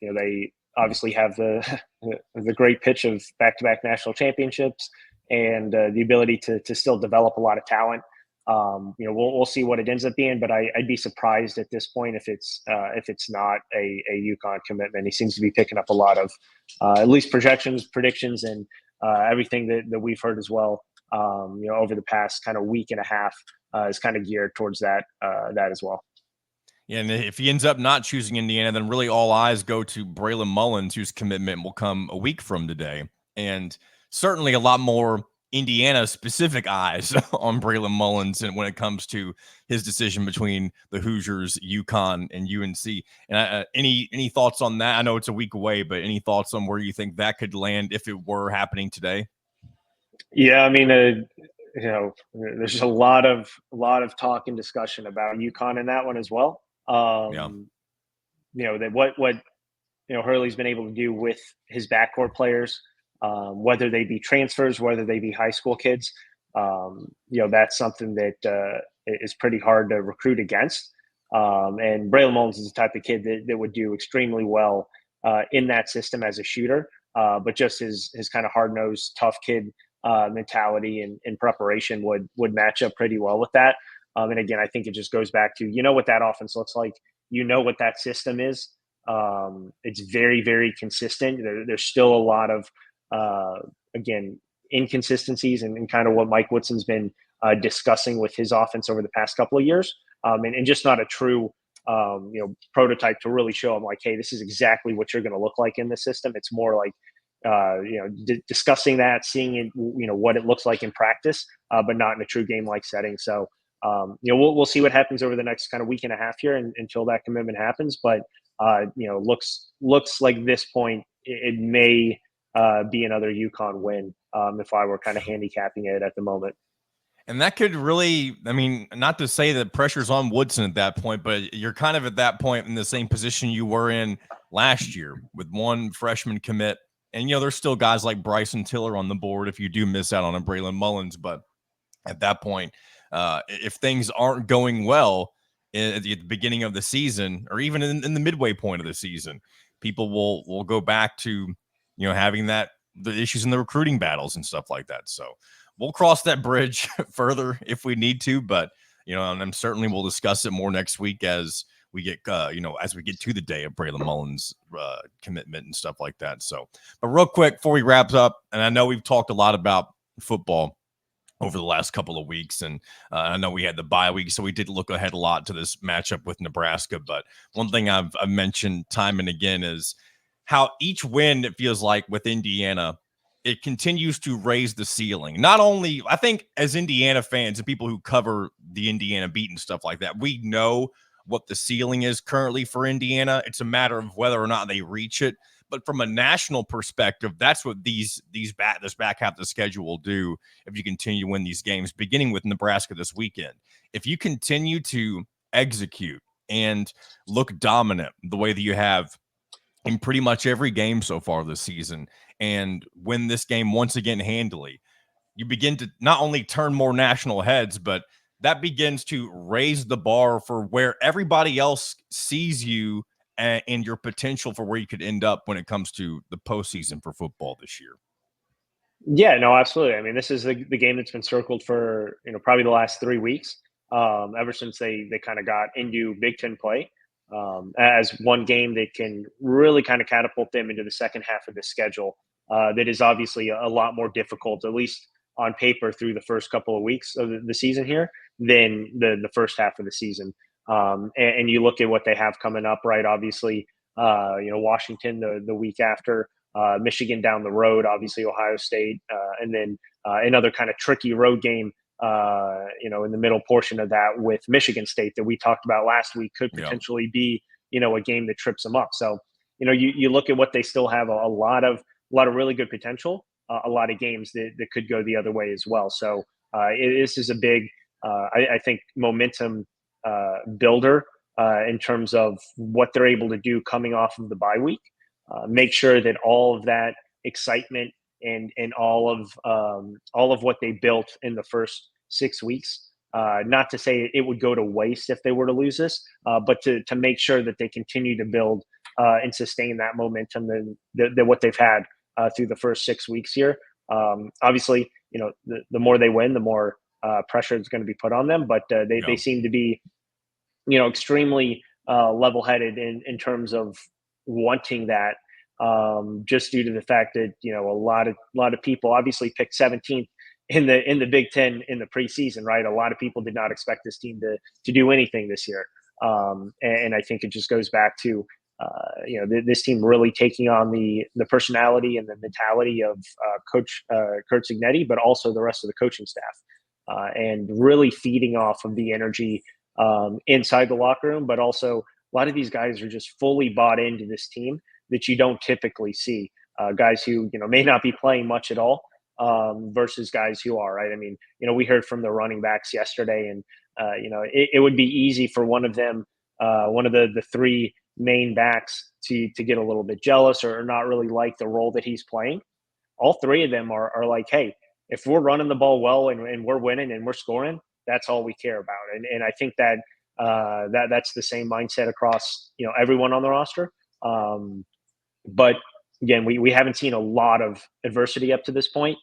They obviously have the the great pitch of back-to-back national championships and the ability to still develop a lot of talent. We'll see what it ends up being, but I'd be surprised at this point if it's not a UConn commitment. He seems to be picking up a lot of at least projections, predictions, and everything that we've heard as well. Over the past kind of week and a half is kind of geared towards that as well. Yeah, and if he ends up not choosing Indiana, then really all eyes go to Braylon Mullins, whose commitment will come a week from today. And certainly a lot more Indiana-specific eyes on Braylon Mullins and when it comes to his decision between the Hoosiers, UConn, and UNC. And any thoughts on that? I know it's a week away, but any thoughts on where you think that could land if it were happening today? Yeah, I mean, there's a lot of talk and discussion about UConn in that one as well. Yeah. That what Hurley's been able to do with his backcourt players, whether they be transfers, whether they be high school kids. That's something that is pretty hard to recruit against. And Braylon Mullins is the type of kid that would do extremely well in that system as a shooter, but just his kind of hard nosed, tough kid mentality and preparation would match up pretty well with that. And again, I think it just goes back to what that offense looks like, what that system is. It's very, very consistent. There's still a lot of again inconsistencies and kind of what Mike Woodson's been discussing with his offense over the past couple of years, and just not a true prototype to really show them like, hey, this is exactly what you're going to look like in the system. It's more like discussing that, seeing it, what it looks like in practice, but not in a true game-like setting. So, we'll see what happens over the next kind of week and a half here until that commitment happens. But looks like this point it may be another UConn win if I were kind of handicapping it at the moment. And that could really, I mean, not to say that pressure's on Woodson at that point, but you're kind of at that point in the same position you were in last year with one freshman commit. And, there's still guys like Bryson Tiller on the board if you do miss out on a Braylon Mullins. But at that point, if things aren't going well at the beginning of the season or even in the midway point of the season, people will go back to, having the issues in the recruiting battles and stuff like that. So we'll cross that bridge further if we need to, but and certainly we'll discuss it more next week as we get as we get to the day of Braylon Mullins commitment and stuff like that. So, but real quick before we wrap up, and I know we've talked a lot about football over the last couple of weeks, and I know we had the bye week, so we did look ahead a lot to this matchup with Nebraska. But one thing I've mentioned time and again is how each win, it feels like with Indiana, it continues to raise the ceiling. Not only, I think, as Indiana fans and people who cover the Indiana beat and stuff like that, we know what the ceiling is currently for Indiana. It's a matter of whether or not they reach it. But from a national perspective, that's what this back half of the schedule will do if you continue to win these games, beginning with Nebraska this weekend. If you continue to execute and look dominant the way that you have in pretty much every game so far this season and win this game once again handily, you begin to not only turn more national heads, but that begins to raise the bar for where everybody else sees you and your potential for where you could end up when it comes to the postseason for football this year. Yeah, no, absolutely. I mean, this is the game that's been circled for probably the last 3 weeks, ever since they kind of got into Big Ten play, as one game that can really kind of catapult them into the second half of the schedule. That is obviously a lot more difficult, at least on paper, through the first couple of weeks of the season here than the first half of the season. And you look at what they have coming up, right? Obviously, Washington the week after. Michigan down the road, obviously Ohio State, and then another kind of tricky road game, in the middle portion of that with Michigan State that we talked about last week could potentially be, a game that trips them up. So, you look at what they still have a lot of really good potential, a lot of games that could go the other way as well. So this is a big, I think, momentum builder in terms of what they're able to do coming off of the bye week. Make sure that all of that excitement and all of what they built in the first 6 weeks Not to say it would go to waste if they were to lose this, but to make sure that they continue to build and sustain that momentum than what they've had through the first 6 weeks here. Obviously, the more they win, the more pressure is going to be put on them. But they seem to be, extremely level-headed in terms of wanting that, just due to the fact that a lot of people obviously picked 17th in the Big Ten in the preseason, right? A lot of people did not expect this team to do anything this year, and I think it just goes back to this team really taking on the personality and the mentality of Coach Kurt Cignetti, but also the rest of the coaching staff, and really feeding off of the energy inside the locker room. But also, a lot of these guys are just fully bought into this team that you don't typically see. Guys who may not be playing much at all, versus guys who are, right. I mean, we heard from the running backs yesterday, and it would be easy for one of them, one of the three main backs, to get a little bit jealous or not really like the role that he's playing. All three of them are like, hey, if we're running the ball well and we're winning and we're scoring, that's all we care about. And I think that that's the same mindset across everyone on the roster. But again, we haven't seen a lot of adversity up to this point.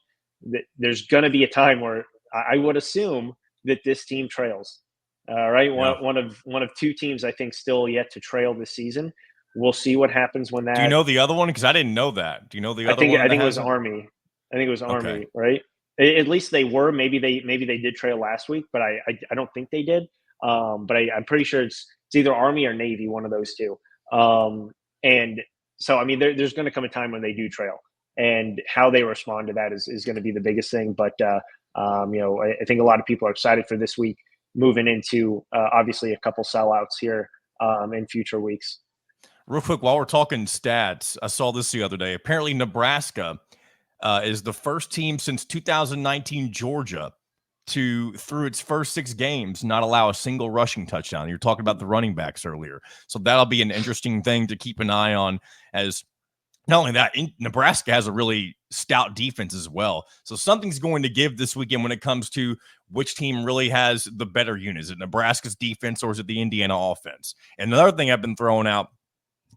There's going to be a time where I would assume that this team trails. Right, Yeah. one of two teams I think still yet to trail this season. We'll see what happens when that. Do you know the other one? Because I didn't know that. Do you know the other one? I think it was Army. I think it was Army, Okay. right? At least they were. Maybe they did trail last week, but I don't think they did. But I'm pretty sure it's either Army or Navy, one of those two. And so, I mean, there's going to come a time when they do trail, and how they respond to that is going to be the biggest thing. But I think a lot of people are excited for this week, moving into obviously a couple sellouts here in future weeks. Real quick, while we're talking stats, I saw this the other day. Apparently, Nebraska is the first team since 2019 Georgia to, through its first 6 games, not allow a single rushing touchdown. You're talking about the running backs earlier. So that'll be an interesting thing to keep an eye on, as not only that, Nebraska has a really stout defense as well. So something's going to give this weekend when it comes to which team really has the better unit. Is it Nebraska's defense or is it the Indiana offense? And another thing I've been throwing out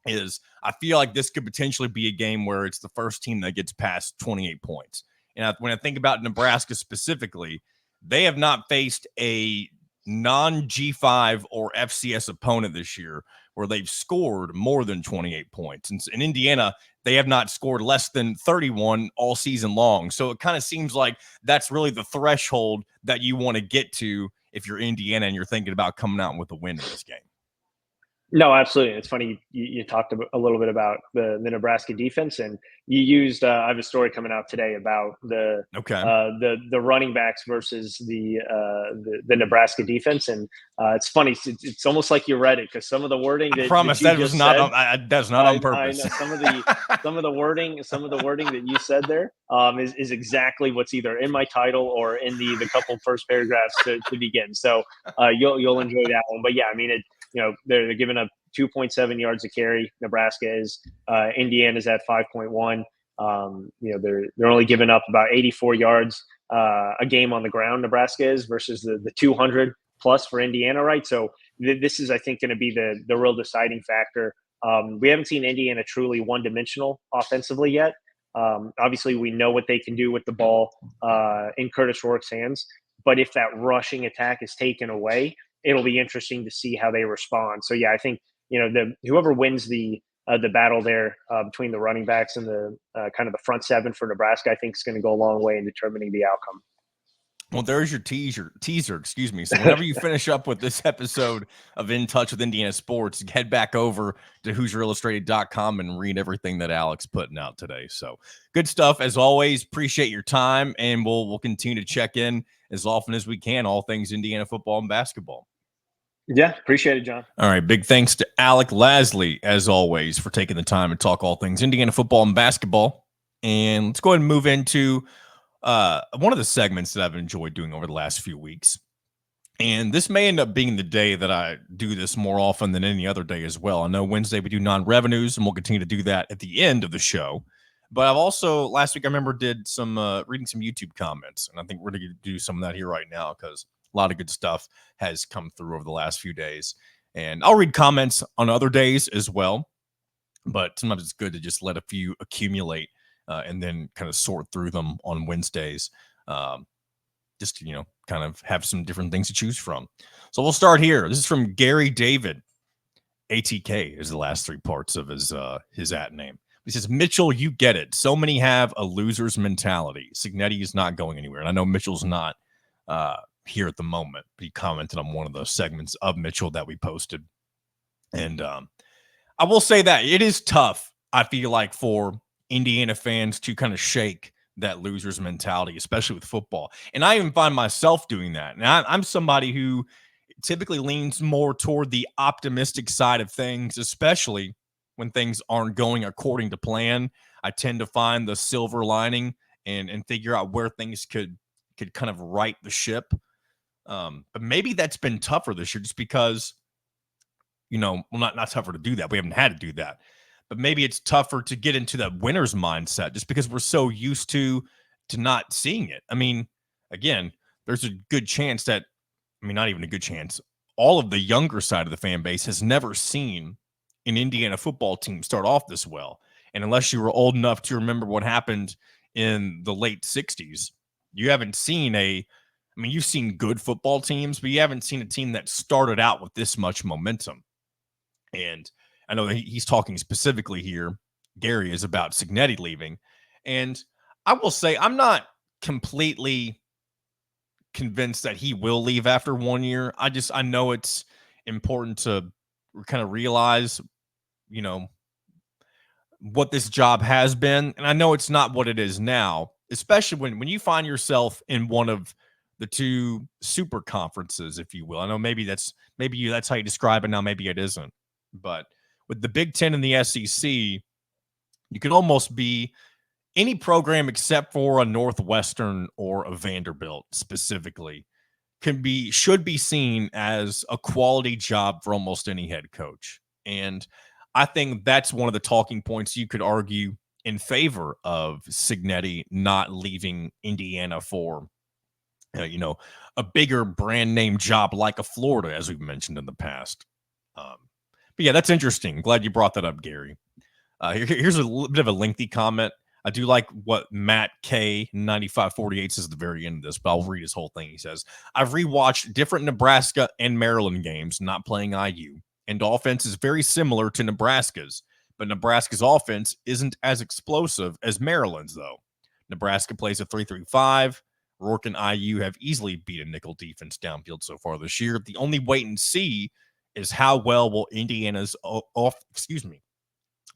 is I feel like this could potentially be a game where it's the first team that gets past 28 points. And when I think about Nebraska specifically, they have not faced a non-G5 or FCS opponent this year where they've scored more than 28 points. And in Indiana, they have not scored less than 31 all season long. So it kind of seems like that's really the threshold that you want to get to if you're Indiana and you're thinking about coming out with a win in this game. No, absolutely. It's funny you talked a little bit about the Nebraska defense, and you used. I have a story coming out today about the running backs versus the Nebraska defense, and it's funny. It's almost like you read it, because some of the wording that, I promise that that was not. That's not on purpose. I know some of the wording that you said there is exactly what's either in my title or in the couple first paragraphs to begin. So you'll enjoy that one. But yeah, I mean it. They're giving up 2.7 yards a carry. Nebraska is. Indiana's at 5.1. They're only giving up about 84 yards a game on the ground. Nebraska is, versus the 200 plus for Indiana, right? So this is, I think, going to be the real deciding factor. We haven't seen Indiana truly one-dimensional offensively yet. Obviously, we know what they can do with the ball in Curtis Rourke's hands. But if that rushing attack is taken away, it'll be interesting to see how they respond. So yeah, I think whoever wins the battle there between the running backs and the kind of the front seven for Nebraska, I think is going to go a long way in determining the outcome. Well, there's your teaser, excuse me. So whenever you finish up with this episode of In Touch with Indiana Sports, head back over to HoosierIllustrated.com and read everything that Alec's putting out today. So good stuff. As always, appreciate your time, and we'll continue to check in as often as we can, all things Indiana football and basketball. Yeah, appreciate it, John. All right, big thanks to Alec Lasley, as always, for taking the time to talk all things Indiana football and basketball. And let's go ahead and move into one of the segments that I've enjoyed doing over the last few weeks. And this may end up being the day that I do this more often than any other day as well. I know Wednesday we do non-revenues, and we'll continue to do that at the end of the show. But I've also, last week I remember, did some reading some YouTube comments, and I think we're going to do some of that here right now, because A lot of good stuff has come through over the last few days. And I'll read comments on other days as well. But sometimes it's good to just let a few accumulate and then kind of sort through them on Wednesdays. Just to, kind of have some different things to choose from. So we'll start here. This is from Gary David. ATK is the last three parts of his at name. He says, Mitchell, you get it. So many have a loser's mentality. Cignetti is not going anywhere. And I know Mitchell's not here at the moment, but he commented on one of those segments of Mitchell that we posted. And I will say that it is tough, I feel like, for Indiana fans to kind of shake that loser's mentality, especially with football. And I even find myself doing that. And I'm somebody who typically leans more toward the optimistic side of things, especially when things aren't going according to plan. I tend to find the silver lining and figure out where things could kind of right the ship. But maybe that's been tougher this year just because, not tougher to do that. We haven't had to do that. But maybe it's tougher to get into that winner's mindset just because we're so used to not seeing it. I mean, again, there's a good chance that, not even a good chance, all of the younger side of the fan base has never seen an Indiana football team start off this well. And unless you were old enough to remember what happened in the late 60s, you haven't seen you've seen good football teams, but you haven't seen a team that started out with this much momentum. And I know that he's talking specifically here, Gary, is about Cignetti leaving. And I will say I'm not completely convinced that he will leave after 1 year. I know it's important to kind of realize, what this job has been. And I know it's not what it is now, especially when you find yourself in one of the two super conferences, if you will. I know maybe that's how you describe it now. Maybe it isn't. But with the Big Ten and the SEC, you could almost be any program except for a Northwestern or a Vanderbilt specifically should be seen as a quality job for almost any head coach. And I think that's one of the talking points you could argue in favor of Cignetti not leaving Indiana for, a bigger brand name job like a Florida, as we've mentioned in the past. But yeah, that's interesting. Glad you brought that up, Gary. Here's a bit of a lengthy comment. I do like what Matt K 9548 says at the very end of this, but I'll read his whole thing. He says, I've rewatched different Nebraska and Maryland games, not playing IU, and offense is very similar to Nebraska's, but Nebraska's offense isn't as explosive as Maryland's, though. Nebraska plays a 3-3-5. Rourke and IU have easily beat a nickel defense downfield so far this year. The only wait and see is how well will Indiana's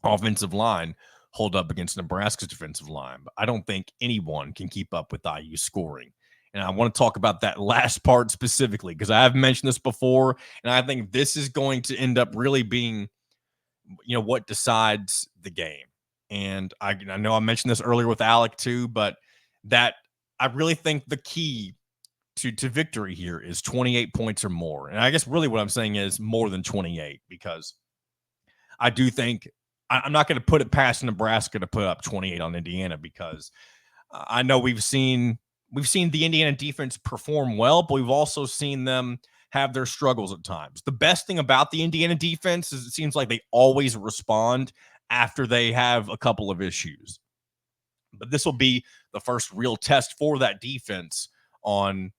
offensive line hold up against Nebraska's defensive line. But I don't think anyone can keep up with IU scoring. And I want to talk about that last part specifically because I have mentioned this before, and I think this is going to end up really being, what decides the game. And I know I mentioned this earlier with Alec too, but that I really think the key to victory here is 28 points or more. And I guess really what I'm saying is more than 28, because I do think I'm not going to put it past Nebraska to put up 28 on Indiana, because I know we've seen the Indiana defense perform well, but we've also seen them have their struggles at times. The best thing about the Indiana defense is it seems like they always respond after they have a couple of issues. But this will be the first real test for that defense on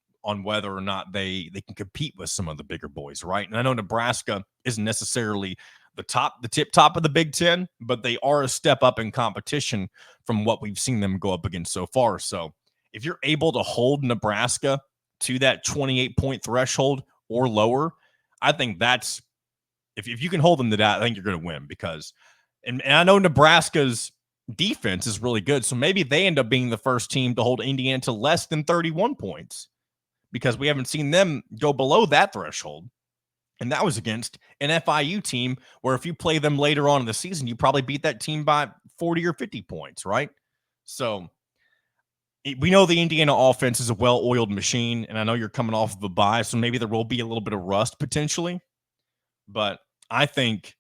whether or not they can compete with some of the bigger boys, right? And I know Nebraska isn't necessarily the tip top of the Big Ten, but they are a step up in competition from what we've seen them go up against so far. So if you're able to hold Nebraska to that 28-point threshold or lower, I think that's if you can hold them to that, I think you're going to win, because and I know Nebraska's defense is really good. So maybe they end up being the first team to hold Indiana to less than 31 points, because we haven't seen them go below that threshold. And that was against an FIU team where if you play them later on in the season, you probably beat that team by 40 or 50 points, right? So we know the Indiana offense is a well-oiled machine, and I know you're coming off of a bye, so maybe there will be a little bit of rust potentially. But I think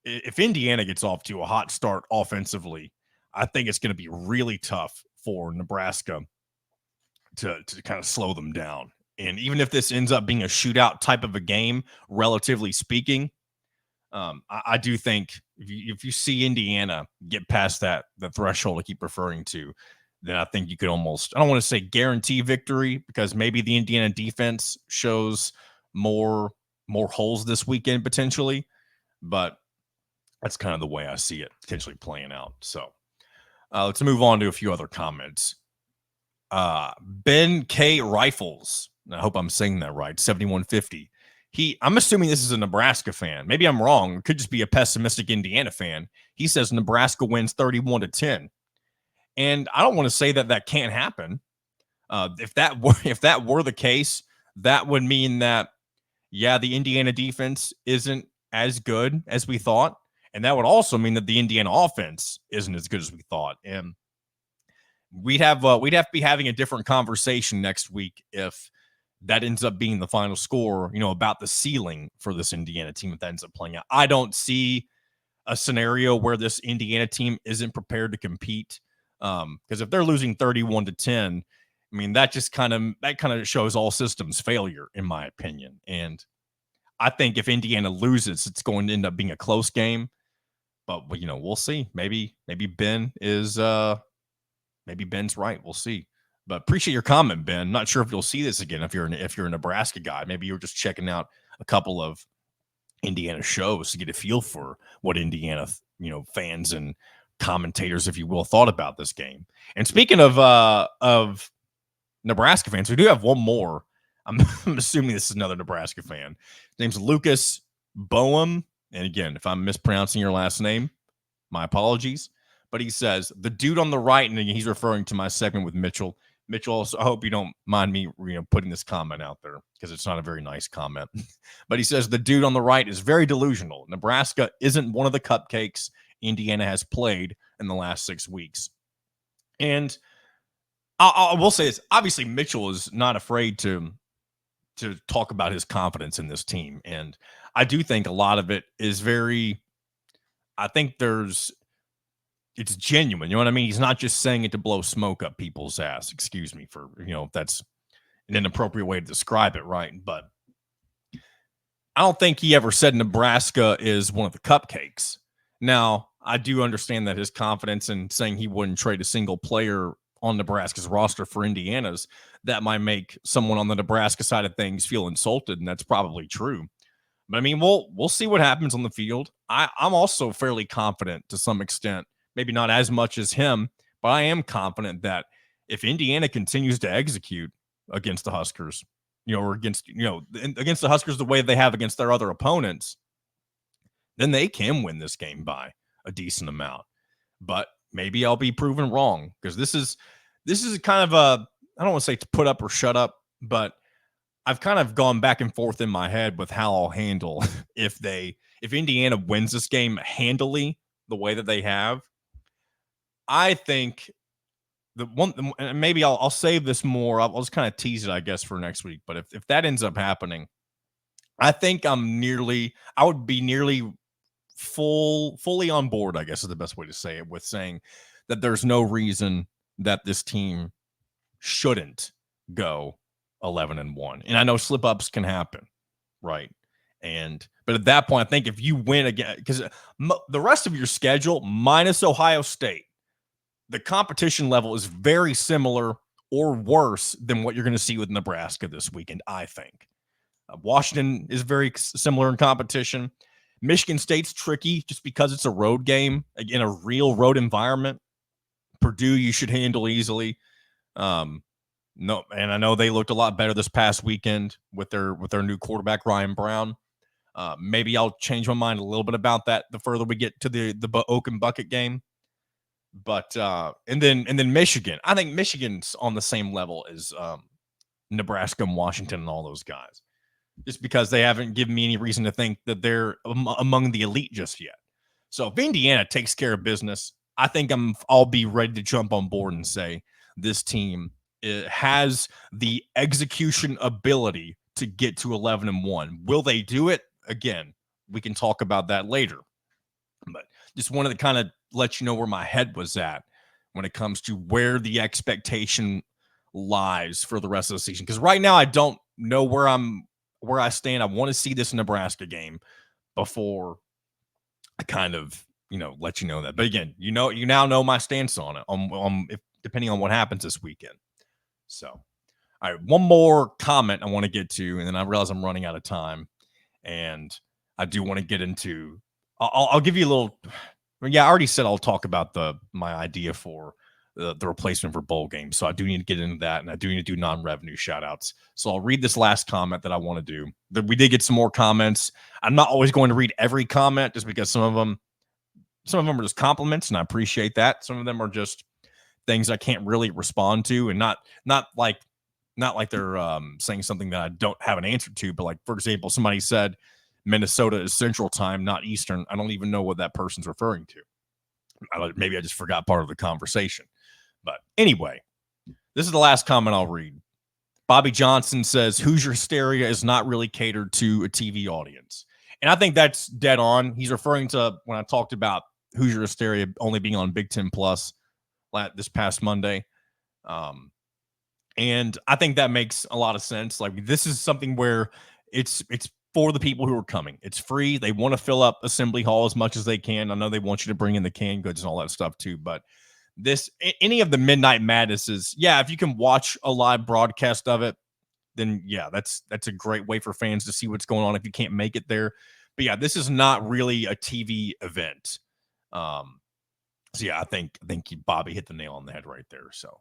if Indiana gets off to a hot start offensively, I think it's going to be really tough for Nebraska to kind of slow them down. And even if this ends up being a shootout type of a game, relatively speaking, I do think if you see Indiana get past the threshold I keep referring to, then I think you could almost, I don't want to say guarantee victory, because maybe the Indiana defense shows more holes this weekend potentially, but that's kind of the way I see it potentially playing out. So let's move on to a few other comments. Ben K Rifles, I hope I'm saying that right, 7150. I'm assuming this is a Nebraska fan. Maybe I'm wrong. It could just be a pessimistic Indiana fan. He says Nebraska wins 31-10. And I don't want to say that can't happen. If that were the case, that would mean that, yeah, the Indiana defense isn't as good as we thought. And that would also mean that the Indiana offense isn't as good as we thought. And we'd have to be having a different conversation next week if that ends up being the final score, about the ceiling for this Indiana team if that ends up playing out. I don't see a scenario where this Indiana team isn't prepared to compete. Because if they're losing 31-10, I mean, that kind of shows all systems failure, in my opinion. And I think if Indiana loses, it's going to end up being a close game. But we'll see. Maybe Ben is maybe Ben's right. We'll see. But appreciate your comment, Ben. Not sure if you'll see this again if you're a Nebraska guy. Maybe you're just checking out a couple of Indiana shows to get a feel for what Indiana, fans and commentators, if you will, thought about this game. And speaking of Nebraska fans, we do have one more. I'm assuming this is another Nebraska fan. His name's Lucas Boehm. And again, if I'm mispronouncing your last name, my apologies. But he says, the dude on the right, and he's referring to my segment with Mitchell. Mitchell, also, I hope you don't mind me putting this comment out there because it's not a very nice comment. But he says, the dude on the right is very delusional. Nebraska isn't one of the cupcakes Indiana has played in the last 6 weeks. And I will say this. Obviously, Mitchell is not afraid to talk about his confidence in this team. And I do think a lot of it is I think it's genuine. You know what I mean? He's not just saying it to blow smoke up people's ass. Excuse me for, if that's an inappropriate way to describe it, right? But I don't think he ever said Nebraska is one of the cupcakes. Now, I do understand that his confidence in saying he wouldn't trade a single player on Nebraska's roster for Indiana's, that might make someone on the Nebraska side of things feel insulted, and that's probably true. But I mean, we'll see what happens on the field. I'm also fairly confident to some extent, maybe not as much as him, but I am confident that if Indiana continues to execute against the Huskers, or against the Huskers the way they have against their other opponents, then they can win this game by a decent amount. But maybe I'll be proven wrong, because this is kind of I don't want to say to put up or shut up, but I've kind of gone back and forth in my head with how I'll handle if Indiana wins this game handily the way that they have. I think and maybe I'll save this more. I'll just kind of tease it, I guess, for next week. But if that ends up happening, I think I would be nearly fully on board, I guess is the best way to say it, with saying that there's no reason that this team shouldn't go 11-1. And I know slip-ups can happen, right? But at that point, I think if you win again, because the rest of your schedule, minus Ohio State, the competition level is very similar or worse than what you're going to see with Nebraska this weekend, I think. Washington is very similar in competition. Michigan State's tricky just because it's a road game in a real road environment. Purdue, you should handle easily. No, and I know they looked a lot better this past weekend with their new quarterback Ryan Brown. Maybe I'll change my mind a little bit about that the further we get to the Oak Bucket game. But and then Michigan. I think Michigan's on the same level as Nebraska and Washington and all those guys, just because they haven't given me any reason to think that they're among the elite just yet. So if Indiana takes care of business, I think I'll be ready to jump on board and say this team has the execution ability to get to 11-1. Will they do it? Again, we can talk about that later. But just wanted to kind of let you know where my head was at when it comes to where the expectation lies for the rest of the season. Because right now, I don't know where I stand. I want to see this Nebraska game before I kind of, let you know that. But again, you now know my stance on it, if, depending on what happens this weekend. So, all right, one more comment I want to get to, and then I realize I'm running out of time, and I do want to get into. I'll give you a little. Yeah, I already said I'll talk about my idea for the replacement for bowl games. So I do need to get into that, and I do need to do non-revenue shout outs. So I'll read this last comment that I want to do. We did get some more comments. I'm not always going to read every comment just because some of them are just compliments, and I appreciate that. Some of them are just things I can't really respond to, and not like they're saying something that I don't have an answer to. But like, for example, somebody said Minnesota is Central Time, not Eastern. I don't even know what that person's referring to. Maybe I just forgot part of the conversation. But anyway, this is the last comment I'll read. Bobby Johnson says Hoosier Hysteria is not really catered to a TV audience. And I think that's dead on. He's referring to when I talked about Hoosier Hysteria only being on Big Ten Plus this past Monday. And I think that makes a lot of sense. Like, this is something where it's for the people who are coming. It's free. They want to fill up Assembly Hall as much as they can. I know they want you to bring in the canned goods and all that stuff too, but any of the Midnight Madnesses, yeah, if you can watch a live broadcast of it, then yeah, that's a great way for fans to see what's going on if you can't make it there. But yeah, this is not really a TV event. So yeah, I think Bobby hit the nail on the head right there. So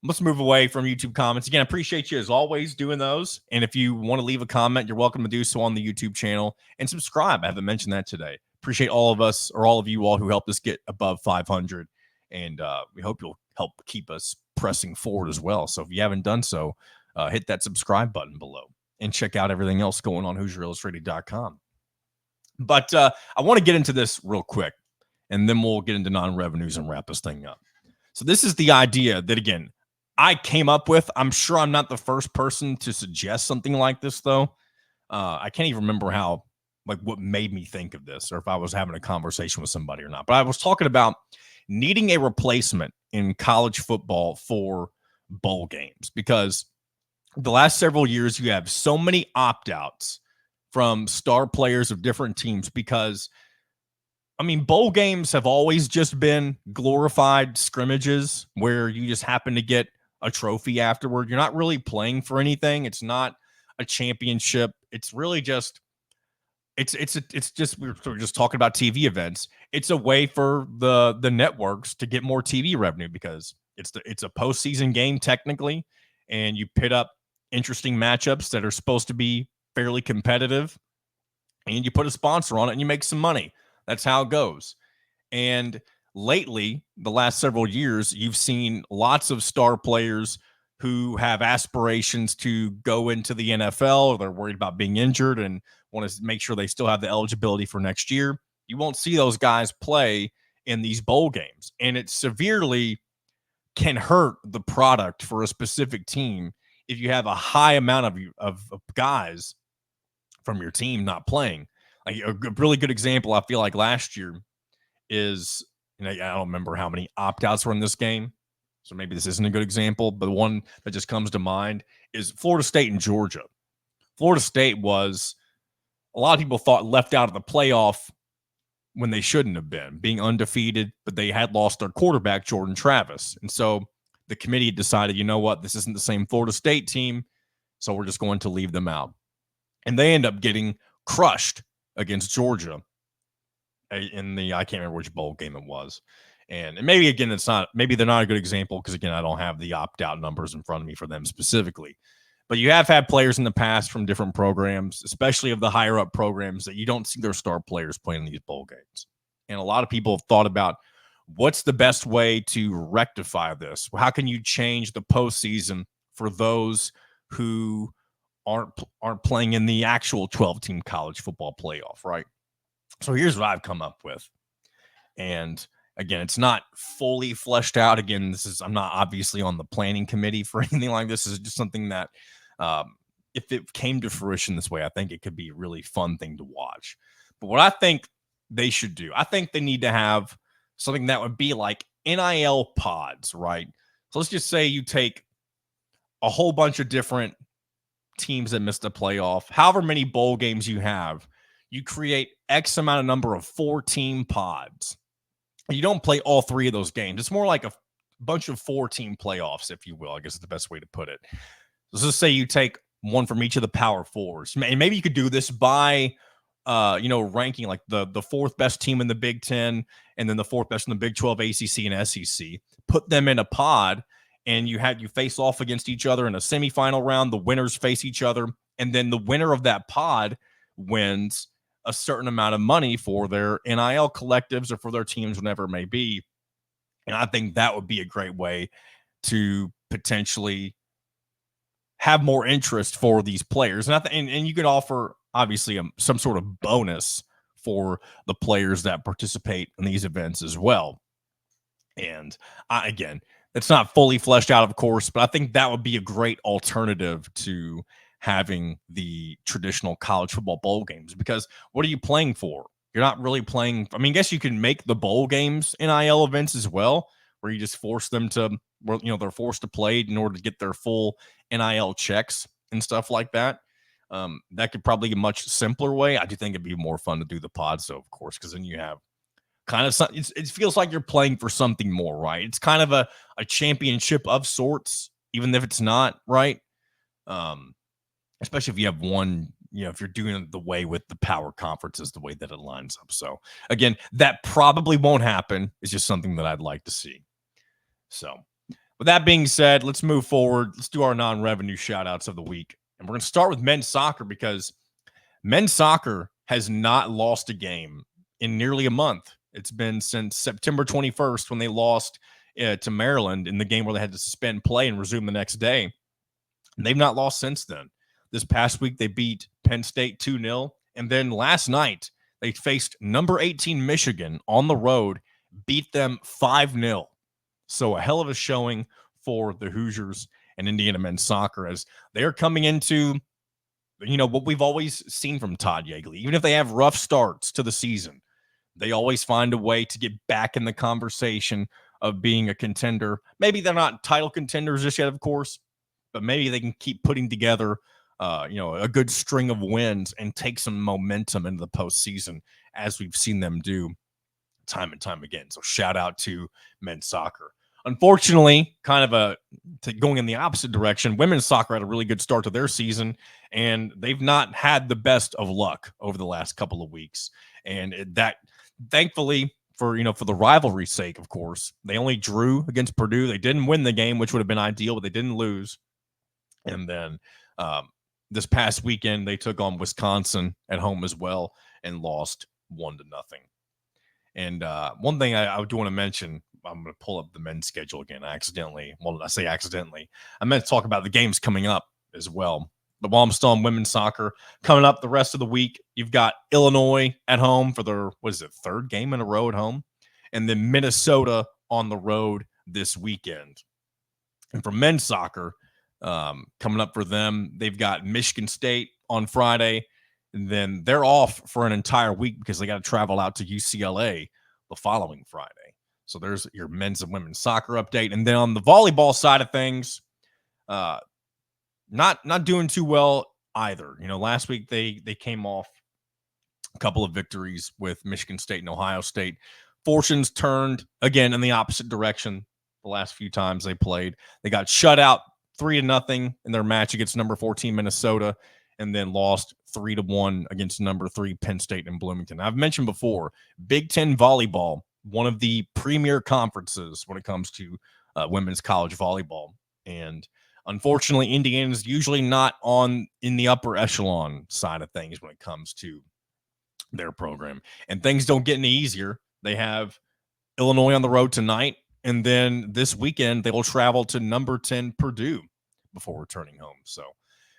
let's move away from YouTube comments. Again, I appreciate you as always doing those. And if you want to leave a comment, you're welcome to do so on the YouTube channel, and subscribe. I haven't mentioned that today. Appreciate all of you all who helped us get above 500. And we hope you'll help keep us pressing forward as well. So if you haven't done so, hit that subscribe button below and check out everything else going on HoosierIllustrated.com. But I want to get into this real quick, and then we'll get into non-revenues and wrap this thing up. So this is the idea that, again, I came up with. I'm sure I'm not the first person to suggest something like this, though. I can't even remember what made me think of this, or if I was having a conversation with somebody or not. But I was talking about needing a replacement in college football for bowl games, because the last several years you have so many opt-outs from star players of different teams, because bowl games have always just been glorified scrimmages where you just happen to get a trophy afterward. You're not really playing for anything. It's not a championship. It's really just it's just, we're just talking about TV events. It's a way for the networks to get more TV revenue, because it's a postseason game technically, and you pit up interesting matchups that are supposed to be fairly competitive, and you put a sponsor on it and you make some money. That's how it goes. And lately, the last several years, you've seen lots of star players who have aspirations to go into the NFL, or they're worried about being injured and want to make sure they still have the eligibility for next year. You won't see those guys play in these bowl games, and it severely can hurt the product for a specific team if you have a high amount of guys from your team not playing. Like, a really good example, I feel like last year is, I don't remember how many opt-outs were in this game, so maybe this isn't a good example, but the one that just comes to mind is Florida State and Georgia. Florida State was, a lot of people thought, left out of the playoff when they shouldn't have been, being undefeated, but they had lost their quarterback, Jordan Travis. And so the committee decided, you know what, this isn't the same Florida State team, so we're just going to leave them out. And they end up getting crushed against Georgia in the, I can't remember which bowl game it was. And maybe, again, maybe they're not a good example, because, again, I don't have the opt-out numbers in front of me for them specifically. But you have had players in the past from different programs, especially of the higher-up programs, that you don't see their star players playing in these bowl games. And a lot of people have thought about, what's the best way to rectify this? How can you change the postseason for those who aren't playing in the actual 12-team college football playoff, right? So here's what I've come up with. And again, it's not fully fleshed out. Again, I'm not obviously on the planning committee for anything like this. This is just something that, if it came to fruition this way, I think it could be a really fun thing to watch. But what I think they should do, I think they need to have something that would be like NIL pods, right? So let's just say you take a whole bunch of different teams that missed the playoff, however many bowl games you have, you create X amount of number of 4-team pods. You don't play all 3 of those games. It's more like a bunch of 4-team playoffs, if you will, I guess is the best way to put it. Let's just say you take one from each of the Power Fours. And maybe you could do this by, ranking like the 4th best team in the Big Ten and then the 4th best in the Big 12, ACC, and SEC. Put them in a pod, and you face off against each other in a semifinal round. The winners face each other, and then the winner of that pod wins a certain amount of money for their NIL collectives or for their teams, whatever it may be. And I think that would be a great way to potentially have more interest for these players. And you could offer, obviously, some sort of bonus for the players that participate in these events as well. And again, it's not fully fleshed out, of course, but I think that would be a great alternative to having the traditional college football bowl games, because what are you playing for? You're not really playing. I mean, I guess you can make the bowl games NIL events as well, where you just force them to, they're forced to play in order to get their full NIL checks and stuff like that. That could probably be a much simpler way. I do think it'd be more fun to do the pods, though, of course, because then you have kind of something. It feels like you're playing for something more, right? It's kind of a championship of sorts, even if it's not, right? Especially if you have one, if you're doing it the way with the power conferences, the way that it lines up. So again, that probably won't happen. It's just something that I'd like to see. So with that being said, let's move forward. Let's do our non-revenue shout outs of the week. And we're going to start with men's soccer, because men's soccer has not lost a game in nearly a month. It's been since September 21st when they lost to Maryland in the game where they had to suspend play and resume the next day. And they've not lost since then. This past week, they beat Penn State 2-0. And then last night, they faced number 18 Michigan on the road, beat them 5-0. So a hell of a showing for the Hoosiers and Indiana men's soccer, as they're coming into, what we've always seen from Todd Yeagley. Even if they have rough starts to the season, they always find a way to get back in the conversation of being a contender. Maybe they're not title contenders just yet, of course, but maybe they can keep putting together a good string of wins and take some momentum into the postseason, as we've seen them do time and time again. So shout out to men's soccer. Unfortunately, kind of going in the opposite direction, women's soccer had a really good start to their season, and they've not had the best of luck over the last couple of weeks. And that, thankfully, for the rivalry's sake, of course, they only drew against Purdue. They didn't win the game, which would have been ideal, but they didn't lose. And then this past weekend, they took on Wisconsin at home as well and lost 1-0. And one thing I do want to mention, I'm going to pull up the men's schedule again. I say accidentally. I meant to talk about the games coming up as well. But while I'm still on women's soccer, coming up the rest of the week, you've got Illinois at home for their, 3rd game in a row at home? And then Minnesota on the road this weekend. And for men's soccer, coming up for them, they've got Michigan State on Friday. And then they're off for an entire week because they got to travel out to UCLA the following Friday. So there's your men's and women's soccer update. And then on the volleyball side of things, not doing too well either. Last week they came off a couple of victories with Michigan State and Ohio State. Fortunes turned again in the opposite direction the last few times they played. They got shut out 3-0 in their match against number 14 Minnesota, and then lost 3-1 against number 3 Penn State and Bloomington. I've mentioned before, Big Ten volleyball, one of the premier conferences when it comes to women's college volleyball. And unfortunately, Indiana's usually not in the upper echelon side of things when it comes to their program. And things don't get any easier. They have Illinois on the road tonight, and then this weekend they will travel to number 10 Purdue before returning home. So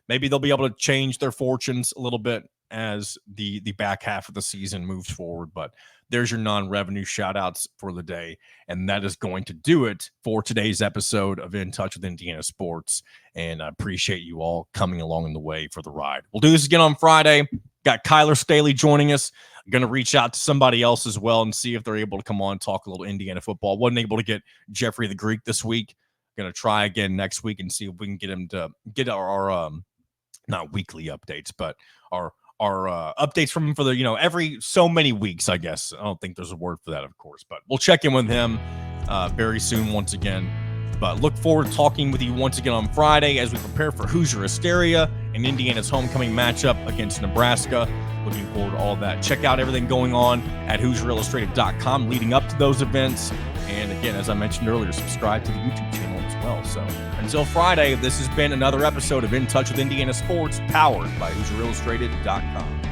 maybe they'll be able to change their fortunes a little bit as the back half of the season moves forward. But there's your non-revenue shout-outs for the day. And that is going to do it for today's episode of In Touch with Indiana Sports. And I appreciate you all coming along the way for the ride. We'll do this again on Friday. Got Kyler Staley joining us. Going to reach out to somebody else as well and see if they're able to come on and talk a little Indiana football. Wasn't able to get Jeffrey the Greek this week. Going to try again next week and see if we can get him to get our not weekly updates, but our updates from him for the, every so many weeks, I guess. I don't think there's a word for that, of course, but we'll check in with him very soon once again. But look forward to talking with you once again on Friday as we prepare for Hoosier Hysteria and Indiana's homecoming matchup against Nebraska. Looking forward to all of that. Check out everything going on at HoosierIllustrated.com leading up to those events. And again, as I mentioned earlier, subscribe to the YouTube channel as well. So until Friday, this has been another episode of In Touch with Indiana Sports, powered by HoosierIllustrated.com.